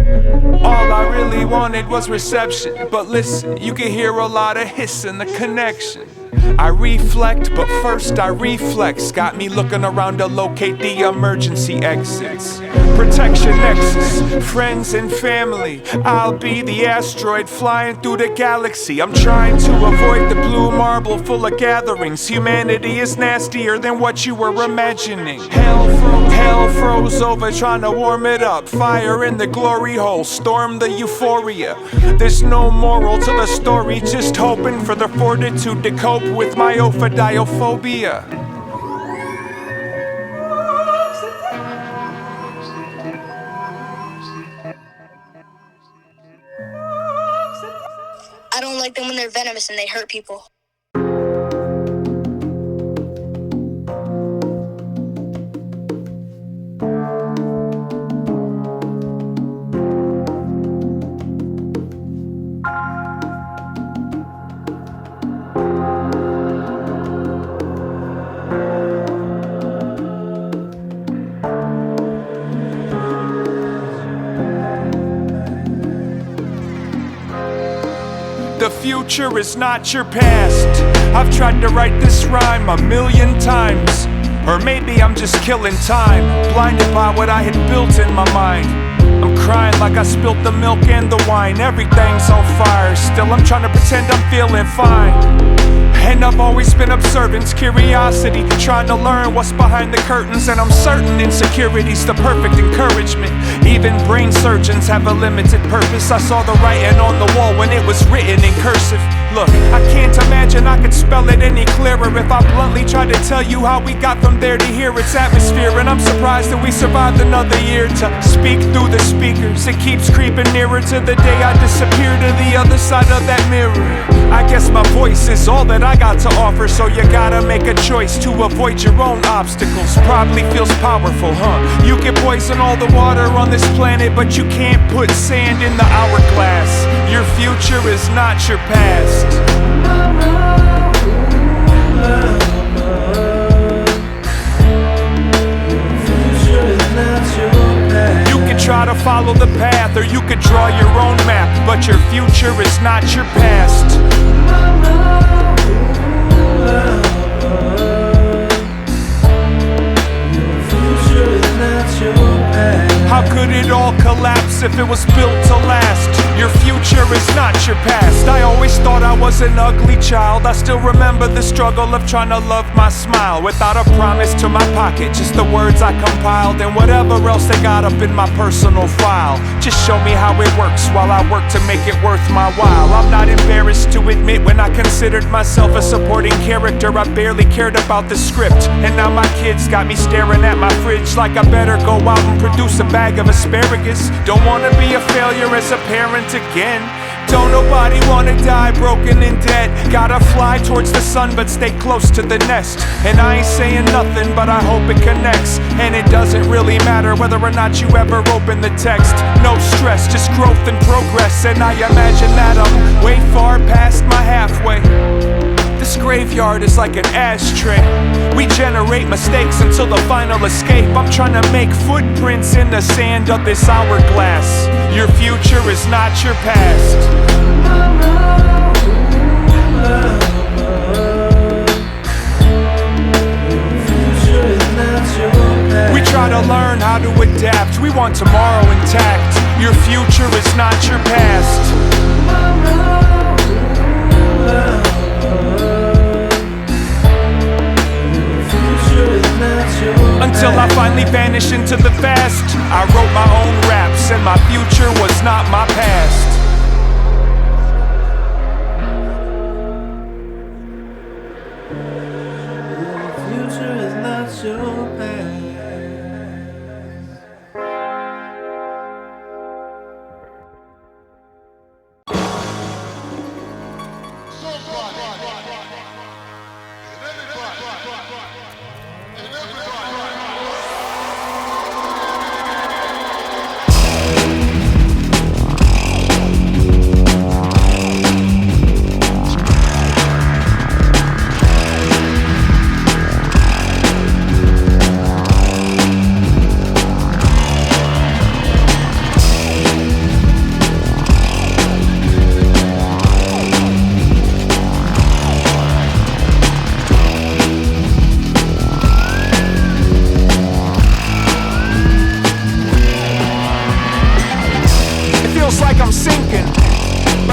All I really wanted was reception. But listen, you can hear a lot of hiss in the connection. I reflect, but first I reflex. Got me looking around to locate the emergency exits. Protection nexus, friends and family. I'll be the asteroid flying through the galaxy. I'm trying to avoid the blue marble full of gatherings. Humanity is nastier than what you were imagining. Hell froze over trying to warm it up. Fire in the glory hole, storm the euphoria. There's no moral to the story, just hoping for the fortitude to cope with my Ophidiophobia. I don't like them when they're venomous and they hurt people. The future is not your past. I've tried to write this rhyme 1,000,000 times. Or maybe I'm just killing time, blinded by what I had built in my mind. I'm crying like I spilt the milk and the wine. Everything's on fire, still I'm trying to pretend I'm feeling fine. And I've always been observant, curiosity, trying to learn what's behind the curtains. And I'm certain insecurity's the perfect encouragement. Even brain surgeons have a limited purpose. I saw the writing on the wall when it was written in cursive. Look, I can't imagine I could spell it any clearer if I bluntly tried to tell you how we got from there to here. It's atmosphere, and I'm surprised that we survived another year to speak through the speakers. It keeps creeping nearer to the day I disappear to the other side of that mirror. I guess my voice is all that I got to offer, so you gotta make a choice to avoid your own obstacles. Probably feels powerful, huh? You can poison all the water on this planet, but you can't put sand in the hourglass. Your future is not your past. You can try to follow the path, or you could draw your own map, but your future is not your past. How could it all collapse if it was built to last? Your future is not your past. I always thought I was an ugly child. I still remember the struggle of trying to love my smile without a promise to my pocket, just the words I compiled and whatever else they got up in my personal file. Just show me how it works while I work to make it worth my while. I'm not embarrassed to admit when I considered myself a supporting character, I barely cared about the script. And now my kids got me staring at my fridge like I better go out and produce a bag of asparagus. Don't wanna be a failure as a parent again. Don't nobody wanna die broken in debt. Gotta fly towards the sun but stay close to the nest. And I ain't saying nothing but I hope it connects. And it doesn't really matter whether or not you ever open the text. No stress, just growth and progress. And I imagine that I'm way far past my halfway. This graveyard is like an ashtray. We generate mistakes until the final escape. I'm trying to make footprints in the sand of this hourglass. Your future is not your past. We try to learn how to adapt. We want tomorrow intact. Your future is not your past. Until I finally vanish into the past, I wrote my own raps and my future was not my past. Future is not your past.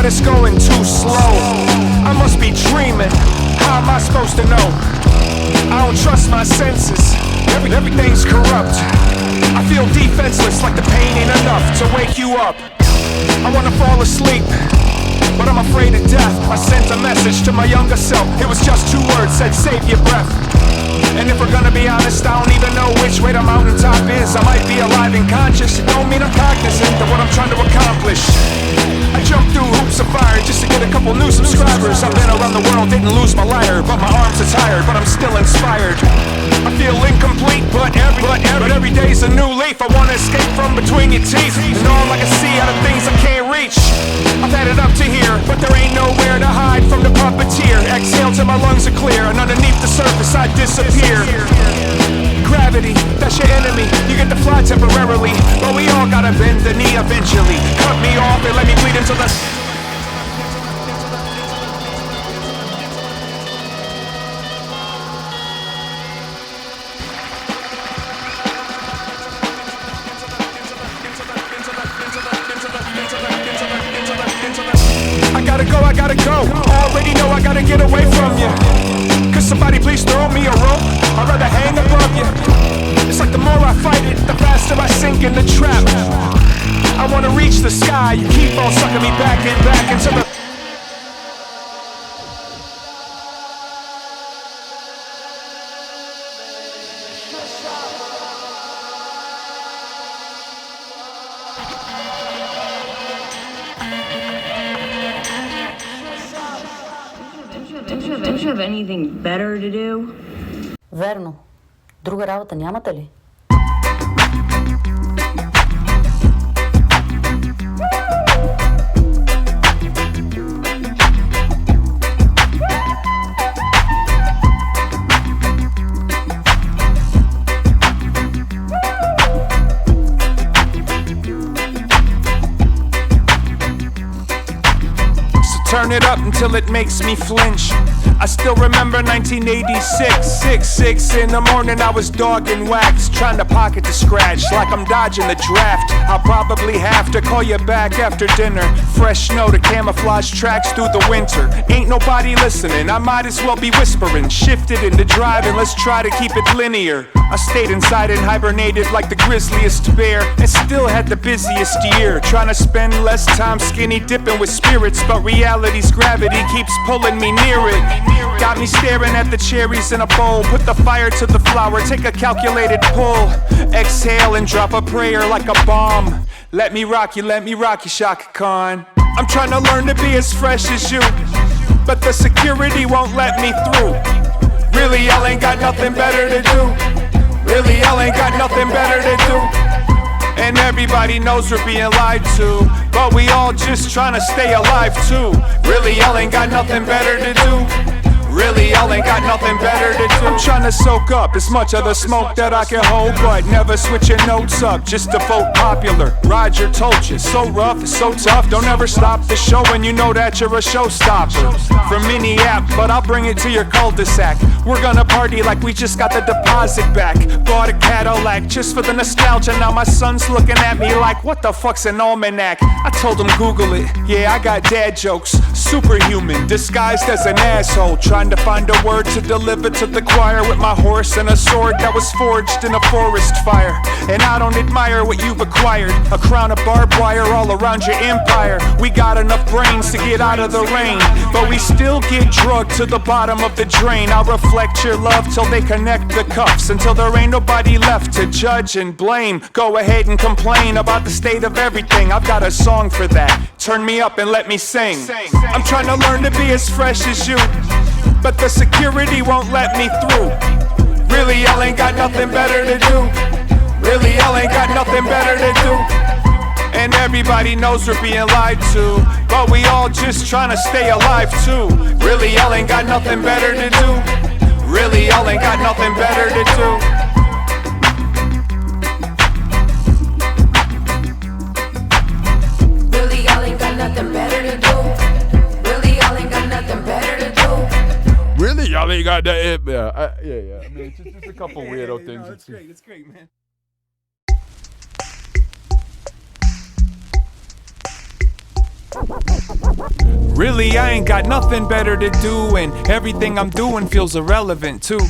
It's going too slow. I must be dreaming. How am I supposed to know? I don't trust my senses. Everything's corrupt. I feel defenseless, like the pain ain't enough to wake you up. I wanna fall asleep, but I'm afraid of death. I sent a message to my younger self. It was just 2 words, said save your breath. And if we're gonna be honest, I don't even know which way the mountaintop is. I might be alive and conscious. It don't mean I'm cognizant of what I'm trying to accomplish. I jumped through hoops of fire just to get a couple new subscribers. I've been around the world, didn't lose my lighter, but my arms are tired, but I'm still inspired. I feel incomplete, but every day's a new leaf. I wanna escape from between your teeth, and all I can see are the things I can't reach. I've had it up to here, but there ain't nowhere to hide from the puppeteer. Exhale till my lungs are clear, and underneath the surface I disappear. Gravity, that's your enemy. You get to fly temporarily, but we all gotta bend the knee eventually. Cut me off and let me bleed into the... I gotta go. Already know I gotta get away from you. Could somebody please throw me a rope? I'd rather hang above you. It's like the more I fight it, the faster I sink in the trap. I wanna reach the sky, you keep on sucking me back into the... Don't you have anything better to do? Верно. Друга работа нямате ли? turn it up until it makes me flinch. I still remember 1986, 6 in the morning, I was dogging wax, trying to pocket the scratch like I'm dodging the draft. I'll probably have to call you back after dinner. Fresh snow to camouflage tracks through the winter. Ain't nobody listening, I might as well be whispering. Shifted into driving, let's try to keep it linear. I stayed inside and hibernated like the grisliest bear, and still had the busiest year, trying to spend less time skinny dipping with spirits, but reality's gravity keeps pulling me near it. Got me staring at the cherries in a bowl. Put the fire to the flower, take a calculated pull. Exhale and drop a prayer like a bomb. Let me rock you, Shaka Khan. I'm trying to learn to be as fresh as you, but the security won't let me through. Really, y'all ain't got nothing better to do. Really, y'all ain't got nothing better to do. And everybody knows we're being lied to, but we all just trying to stay alive too. Really, y'all ain't got nothing better to do. Really, y'all ain't got nothing better to do. I'm trying to soak up as much of the smoke that I can hold, but never switching notes up just to vote popular. Roger told you, so rough, it's so tough. Don't ever stop the show when you know that you're a showstopper. From mini app, but I'll bring it to your cul-de-sac. We're gonna party like we just got the deposit back. Bought a Cadillac just for the nostalgia. Now my son's looking at me like, what the fuck's an almanac? I told him Google it. Yeah, I got dad jokes. Superhuman, disguised as an asshole. Trying to find a word to deliver to the choir with my horse and a sword that was forged in a forest fire. And I don't admire what you've acquired, a crown of barbed wire all around your empire. We got enough brains to get out of the rain, but we still get drugged to the bottom of the drain. I'll reflect your love till they connect the cuffs, until there ain't nobody left to judge and blame. Go ahead and complain about the state of everything. I've got a song for that. Turn me up and let me sing. I'm trying to learn to be as fresh as you, but the security won't let me through. Really, y'all ain't got nothing better to do. Really, y'all ain't got nothing better to do. And everybody knows we're being lied to, but we all just trying to stay alive too. Really, y'all ain't got nothing better to do. Really, y'all ain't got nothing better to do. Really, y'all ain't got nothing better to do. Really, y'all ain't got nothing better to do. Really, y'all ain't got that. Yeah. I mean, it's just a couple weirdo things. No, it's great. It's great, man. Really, I ain't got nothing better to do, and everything I'm doing feels irrelevant too.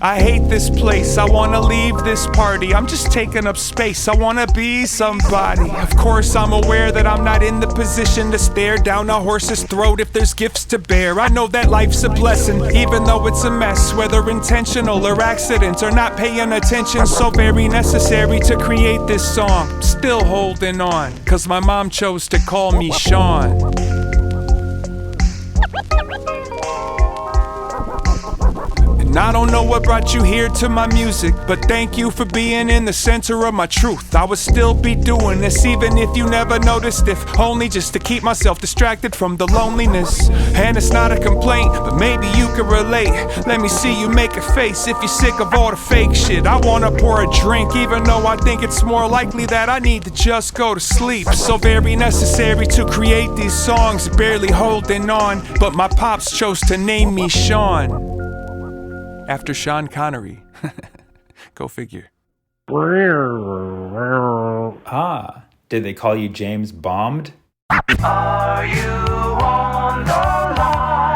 I hate this place, I wanna leave this party. I'm just taking up space, I wanna be somebody. Of course I'm aware that I'm not in the position to stare down a horse's throat if there's gifts to bear. I know that life's a blessing, even though it's a mess. Whether intentional or accident or not paying attention, so very necessary to create this song. Still holding on, cause my mom chose to call me Sean. And I don't know what brought you here to my music, but thank you for being in the center of my truth. I would still be doing this even if you never noticed, if only just to keep myself distracted from the loneliness. And it's not a complaint, but maybe you can relate. Let me see you make a face if you're sick of all the fake shit. I wanna pour a drink even though I think it's more likely that I need to just go to sleep. So very necessary to create these songs, barely holding on, but my pops chose to name me Sean. After Sean Connery. Go figure. Ah, did they call you James Bombed? Are you on the line?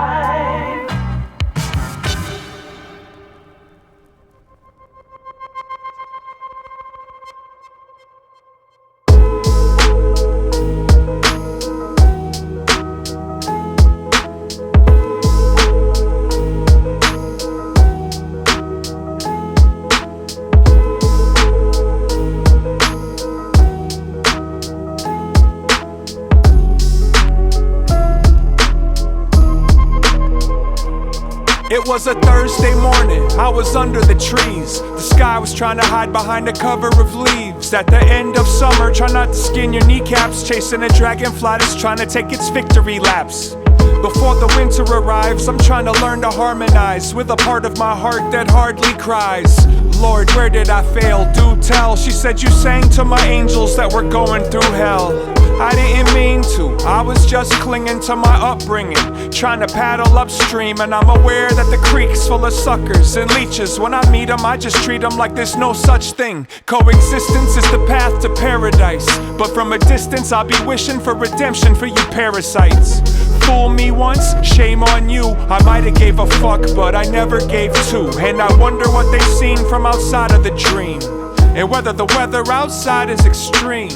It was a Thursday morning, I was under the trees. The sky was trying to hide behind a cover of leaves. At the end of summer, try not to skin your kneecaps. Chasing a dragonfly that's trying to take its victory laps. Before the winter arrives, I'm trying to learn to harmonize with a part of my heart that hardly cries. Lord, where did I fail? Do tell. She said you sang to my angels that were going through hell. I didn't mean to, I was just clinging to my upbringing, trying to paddle upstream, and I'm aware that the creek's full of suckers and leeches. When I meet them, I just treat them like there's no such thing. Coexistence is the path to paradise, but from a distance I'll be wishing for redemption for you parasites. Fool me once, shame on you. I might've gave a fuck, but I never gave two. And I wonder what they've seen from outside of the dream, and whether the weather outside is extreme,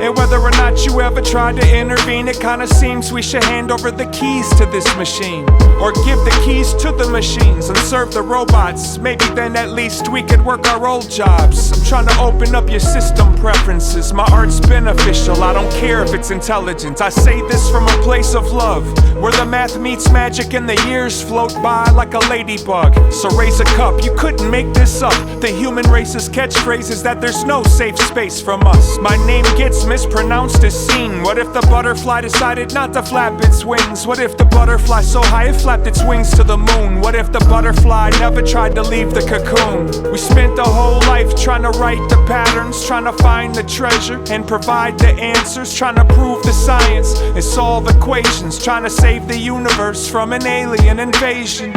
and whether or not you ever tried to intervene. It kinda seems we should hand over the keys to this machine, or give the keys to the machines and serve the robots. Maybe then at least we could work our old jobs. I'm trying to open up your system preferences. My art's beneficial, I don't care if it's intelligent. I say this from a place of love, where the math meets magic and the years float by like a ladybug. So raise a cup, you couldn't make this up. The human race's catchphrase is that there's no safe space from us. My name gets mispronounced as seen. What if the butterfly decided not to flap its wings? What if the butterfly so high it flapped its wings to the moon? What if the butterfly never tried to leave the cocoon? We spent the whole life trying to write the patterns, trying to find the treasure and provide the answers, trying to prove the science and solve equations, trying to save the universe from an alien invasion.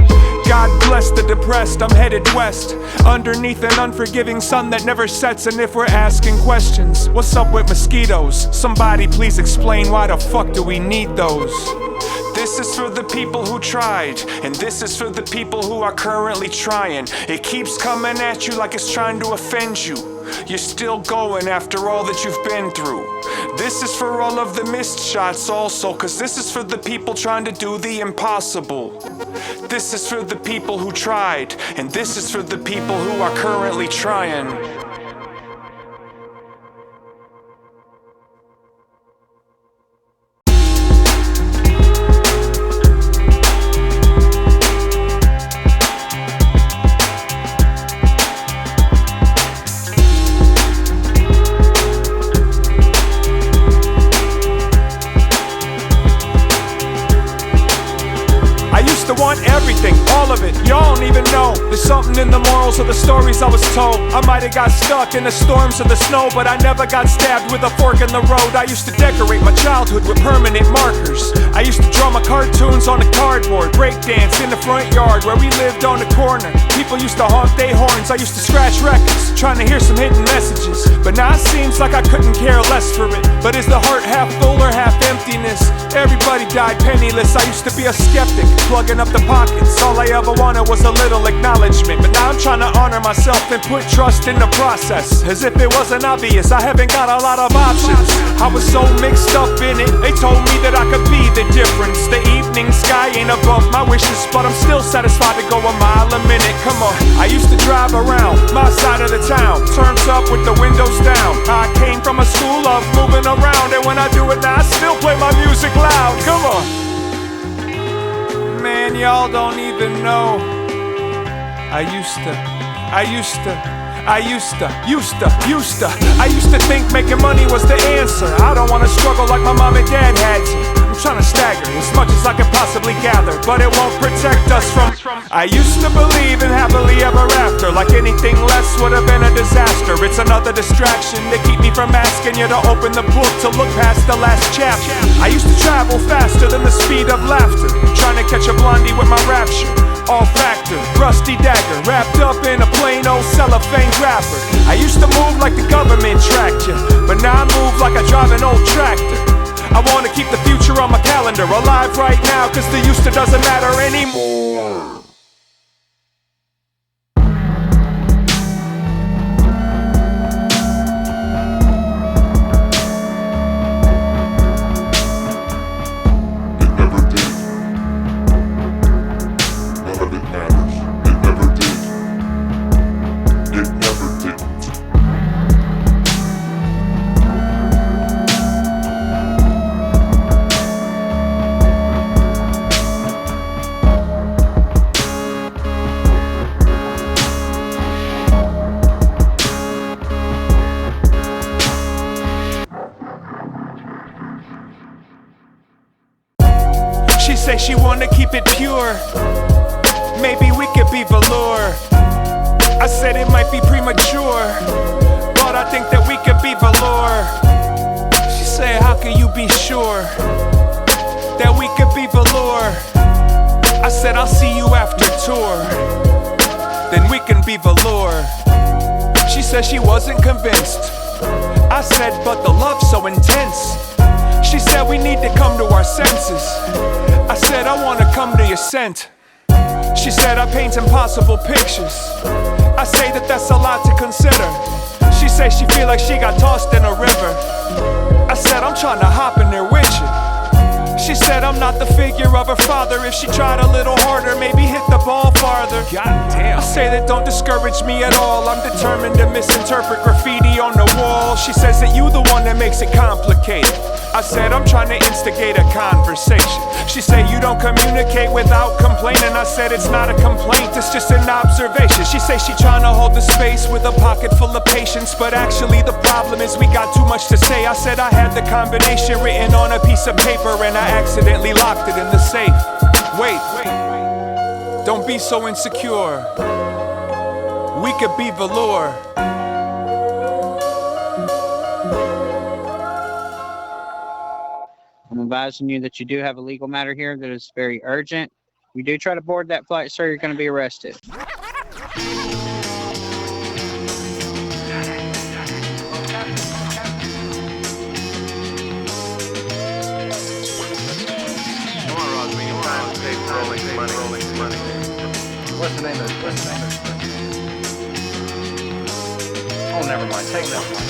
God bless the depressed, I'm headed west, underneath an unforgiving sun that never sets. And if we're asking questions, what's up with mosquitoes? Somebody please explain, why the fuck do we need those? This is for the people who tried, and this is for the people who are currently trying. It keeps coming at you like it's trying to offend you. You're still going after all that you've been through. This is for all of the missed shots also, cause this is for the people trying to do the impossible. This is for the people who tried, and this is for the people who are currently trying. Want everything, all of it, y'all don't even know. There's something in the morals of the stories I was told. I might've got stuck in the storms of the snow, but I never got stabbed with a fork in the road. I used to decorate my childhood with permanent markers. I used to draw my cartoons on the cardboard, breakdance in the front yard where we lived on the corner. People used to honk their horns, I used to scratch records, trying to hear some hidden messages. But now it seems like I couldn't care less for it. But is the heart half full or half emptiness? Everybody died penniless. I used to be a skeptic, plugging up the pockets. All I ever wanted was a little acknowledgement. But now I'm trying to honor myself and put trust in the process. As if it wasn't obvious, I haven't got a lot of options. I was so mixed up in it, they told me that I could be the difference. The evening sky ain't above my wishes, but I'm still satisfied to go a mile a minute. Come on, I used to drive around my side of the town, turns up with the windows down. I came from a school of moving around, and when I do it now I still play my music loud. Come on. Man, y'all don't even know. I used to think making money was the answer. I don't wanna struggle like my mom and dad had to. I'm trying to stagger as much as I can possibly gather, but it won't protect us from. I used to believe in happily ever after, like anything less would have been a disaster. It's another distraction to keep me from asking you to open the book to look past the last chapter. I used to travel faster than the speed of laughter, trying to catch a blondie with my rapture. All factor, rusty dagger, wrapped up in a plain old cellophane wrapper. I used to move like the government tracked you, but now I move like I drive an old tractor. I wanna keep the future on my calendar, alive right now, cause the used to doesn't matter anymore. Say she wanna keep it pure, maybe we could be Velour. I said it might be premature, but I think that we could be Velour. She said, how can you said I'll see you after tour, then we can be Velour. She said she wasn't convinced. I said, but the love's so intense. She said we need to come to our senses. I said I wanna come to your scent. She said I paint impossible pictures. I say that that's a lot to consider. She said she feel like she got tossed in a river. I said I'm trying to hop in there with you. She said I'm not the figure of her father. If she tried a little harder, maybe hit the ball farther. God damn. I say that don't discourage me at all. I'm determined to misinterpret graffiti on the wall. She says that you the one that makes it complicated. I said I'm trying to instigate a conversation. She said you don't communicate without complaining. I said it's not a complaint, it's just an observation. She said she trying to hold the space with a pocket full of patience, but actually the problem is we got too much to say. I said I had the combination written on a piece of paper and I accidentally locked it in the safe. Wait, don't be so insecure. We could be Velour. I'm advising you that you do have a legal matter here that is very urgent. If you do try to board that flight, sir, you're going to be arrested. What's the name of it? Oh, never mind. Take that one.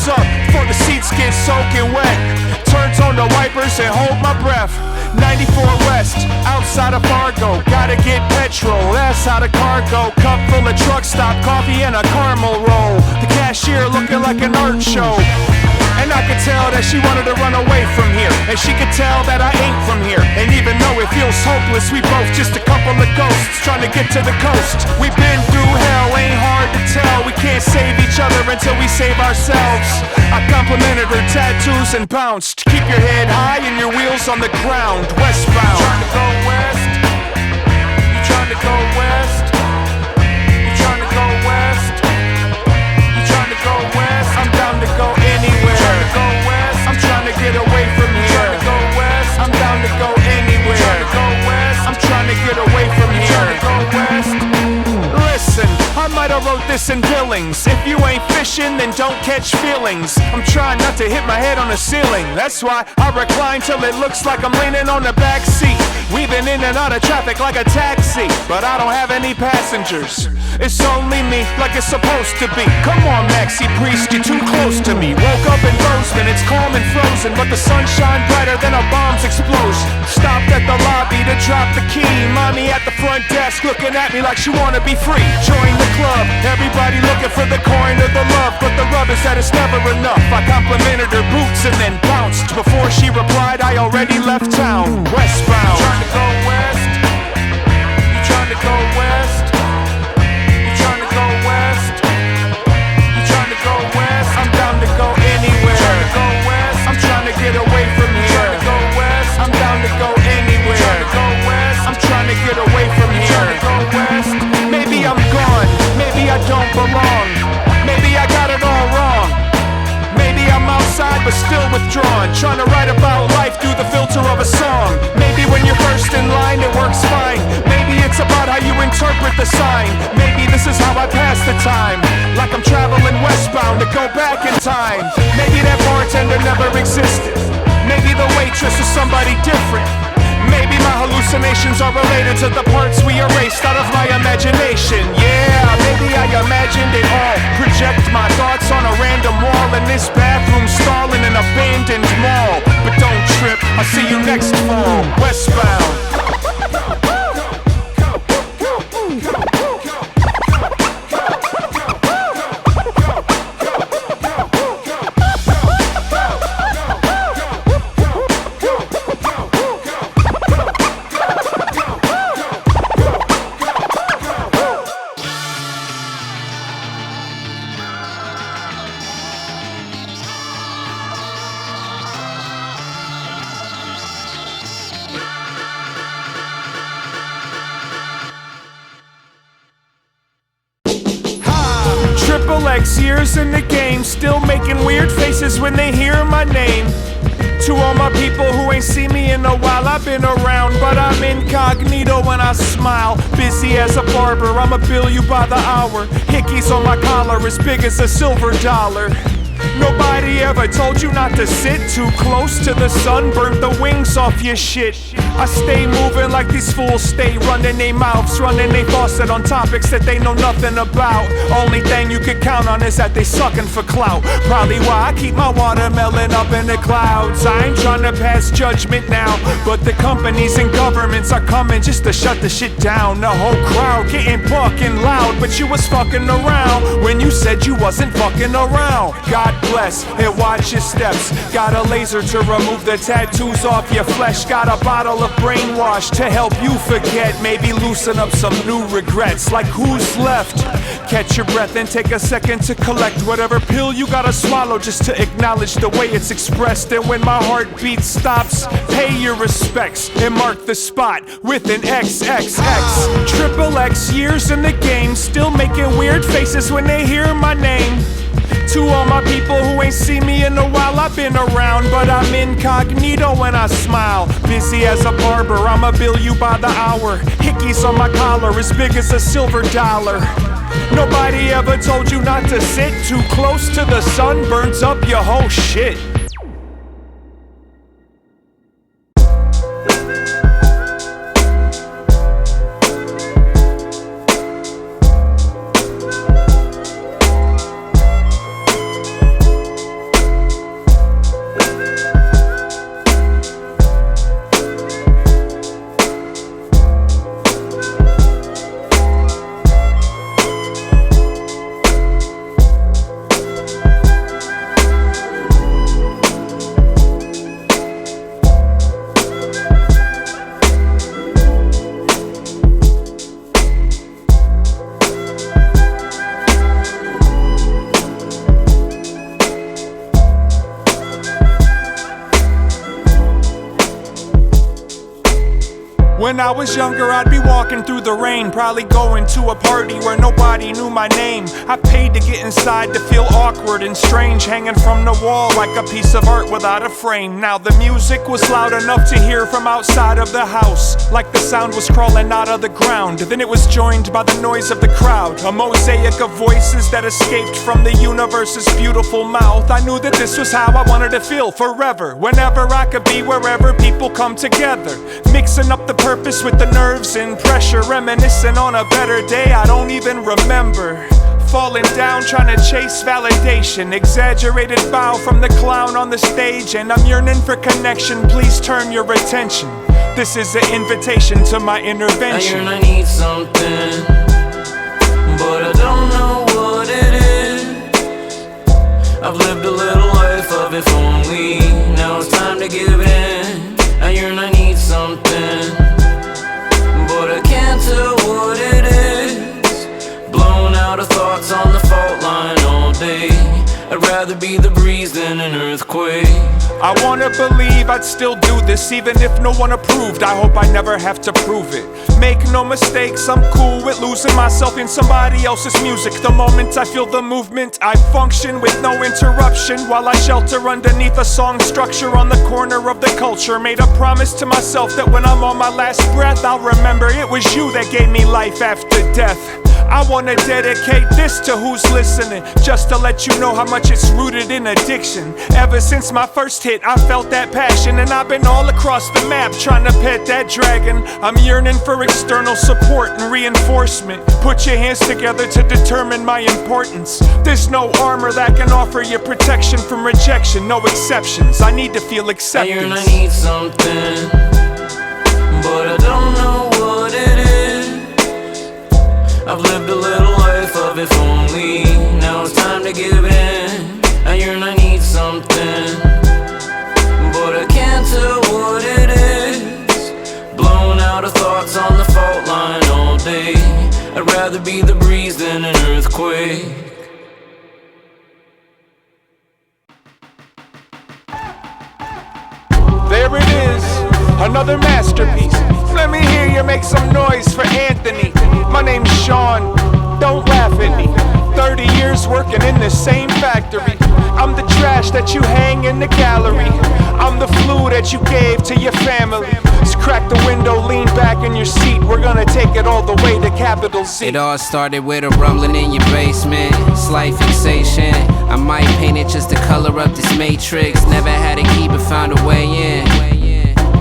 Up before the seats get soaking wet. Turns on the wipers and hold my breath. 94 West, outside of Fargo. Gotta get petrol, that's how the car go. Cup full of truck stop coffee and a caramel roll. The cashier looking like an art show. And I could tell that she wanted to run away from here. And she could tell that I ain't from here. And even though it feels hopeless, we both just a couple of ghosts trying to get to the coast. We've been through hell, ain't hard to tell. We can't save each other until we save ourselves. I complimented her tattoos and bounced. Keep your head high and your wheels on the ground. Westbound. Trying to go west. You trying to go west. You trying to go west. You trying to go west. I'm down to go anywhere. Trying to go west. I'm trying to get away from here. Trying to go west. I'm down to go anywhere. Trying to go west. I'm trying to get away from here. Trying to go west. Listen, I might have wrote this in Billings. If you ain't fishing, then don't catch feelings. I'm trying not to hit my head on the ceiling. That's why I recline till it looks like I'm leaning on the back seat. Weaving in and out of traffic like a taxi, but I don't have any passengers. It's only me, like it's supposed to be. Come on, Maxi Priest, you're too close to me. Woke up in Bozeman, it's calm and frozen, but the sun shine brighter than a bomb's explosion. Stopped at the lobby to drop the key. Mommy at the front desk looking at me like she wanna be free. Join the club, everybody looking for the coin of the love, but the rub is that it's never enough. I complimented her boots and then bounced. Before she replied, I already left town. Westbound. Trying to go west. You trying to go west. You trying to go west. You trying to go west. I'm down to go anywhere. Trying to go west. I'm trying to get away from here. Trying to go west. I'm down to go anywhere. Trying to go west. I'm trying to get away from here. Trying to go west. Maybe I'm gone. Maybe I don't belong. Maybe I got it all wrong. Maybe I'm outside but still withdrawn, trying to write about life through the filter of a song. Maybe when you're first in line it works fine. Maybe it's about how you interpret the sign. Maybe this is how I pass the time, like I'm traveling westbound to go back in time. Maybe that bartender never existed. Maybe the waitress is somebody different. Maybe my hallucinations are related to the parts we erased out of my imagination. Yeah, maybe I imagined it all. Project my thoughts on a random wall in this bathroom stall in an abandoned mall. But don't trip, I'll see you next fall. Westbound. X, years in the game, still making weird faces when they hear my name. To all my people who ain't seen me in a while, I've been around, but I'm incognito when I smile. Busy as a barber, I'ma bill you by the hour. Hickeys on my collar as big as a silver dollar. Nobody ever told you not to sit too close to the sun, burnt the wings off your shit. I stay moving like these fools stay running their mouths, running their faucet on topics that they know nothing about. Only thing you can count on is that they sucking for clout. Probably why I keep my watermelon up in the clouds. I ain't trying to pass judgment now, but the companies and governments are coming just to shut the shit down. The whole crowd getting fucking loud, but you was fucking around when you said you wasn't fucking around. God bless and watch your steps. Got a laser to remove the tattoos off your flesh. Got a bottle of brainwash to help you forget. Maybe loosen up some new regrets. Like who's left? Catch your breath and take a second to collect whatever pill you gotta swallow just to acknowledge the way it's expressed. And when my heartbeat stops, pay your respects and mark the spot with an XXX. Triple X, years in the game, still making weird faces when they hear my name. To all my people who ain't seen me in a while, I've been around, but I'm incognito when I smile. Busy as a barber, I'ma bill you by the hour. Hickeys on my collar as big as a silver dollar. Nobody ever told you not to sit too close to the sun, burns up your whole shit. When I was younger, I'd be walking through the rain, probably going to a party where nobody knew my name. I paid to get inside to feel awkward and strange, hanging from the wall like a piece of art without a frame. Now the music was loud enough to hear from outside of the house, like the sound was crawling out of the ground. Then it was joined by the noise of the crowd, a mosaic of voices that escaped from the universe's beautiful mouth. I knew that this was how I wanted to feel forever, whenever I could be, wherever people come together, mixing up the purpose with the nerves and pressure, reminiscing on a better day I don't even remember. Falling down trying to chase validation, exaggerated bow from the clown on the stage, and I'm yearning for connection, please turn your attention. This is an invitation to my intervention. I need something, but I don't know what it is. I've lived a little life of if only, now it's time to give in. I need something, but I can't tell what it is. Blown out of thoughts on the fault line all day. I'd rather be the breeze than an earthquake. I wanna believe I'd still do this even if no one approved. I hope I never have to prove it. Make no mistakes, I'm cool with losing myself in somebody else's music. The moment I feel the movement, I function with no interruption, while I shelter underneath a song structure on the corner of the culture. Made a promise to myself that when I'm on my last breath, I'll remember it was you that gave me life after death. I wanna dedicate this to who's listening, just to let you know how much it's rooted in addiction. Ever since my first hit, I felt that passion, and I've been all across the map trying to pet that dragon. I'm yearning for external support and reinforcement. Put your hands together to determine my importance. There's no armor that can offer you protection from rejection, no exceptions. I need to feel acceptance. I need something, but I don't know what it is. I've lived a little life of if only, now it's time to give in. I need something, but I can't tell what it is. Blown out of thoughts on the fault line all day. I'd rather be the breeze than an earthquake. There it is, another masterpiece. Let me hear you make some noise for Anthony. My name's Sean, don't laugh at me. 30 years working torch that you hang in the gallery. I'm the flu that you gave to your family. Just crack the window, lean back in your seat. We're gonna take it all the way to capital Z. It all started with a rumbling in your basement. Slight fixation. I might paint it just to color up this matrix. Never had to keep it, found a way in.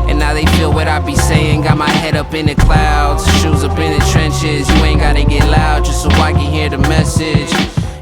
And now they feel what I be saying. Got my head up in the clouds, shoes up in the trenches. You ain't gotta get loud just so I can hear the message.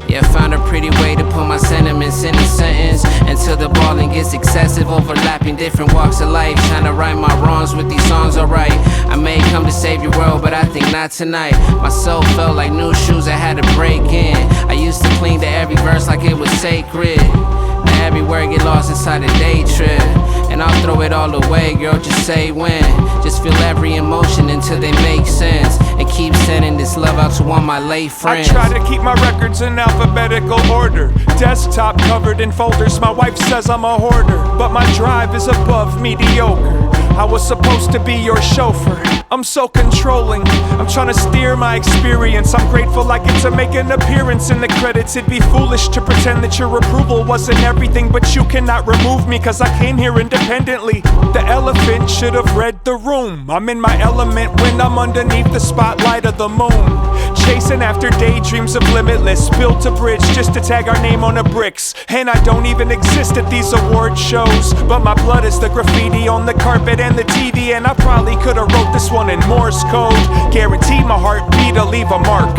Yeah, found a pretty way to put my sentiments in a sentence until the balling gets excessive, overlapping different walks of life. Trying to right my wrongs with these songs, alright. I may come to save your world, but I think not tonight. My soul felt like new shoes I had to break in. I used to cling to every verse like it was sacred. Now every word get lost inside a day trip. And I'll throw it all away, girl, just say when. Just feel every emotion until they make sense. And keep sending this love out to all my late friends. I try to keep my records in alphabetical order. Desktop covered in folders, my wife says I'm a hoarder. But my drive is above mediocre. I was supposed to be your chauffeur. I'm so controlling, I'm trying to steer my experience. I'm grateful I get to make an appearance in the credits. It'd be foolish to pretend that your approval wasn't everything, but you cannot remove me, cause I came here independently. The elephant should have read the room. I'm in my element when I'm underneath the spotlight of the moon. Chasing after daydreams of limitless. Built a bridge just to tag our name on the bricks. And I don't even exist at these award shows, but my blood is the graffiti on the carpet and the TV. And I probably could've wrote this one in Morse code. Guarantee my heartbeat'll leave a mark.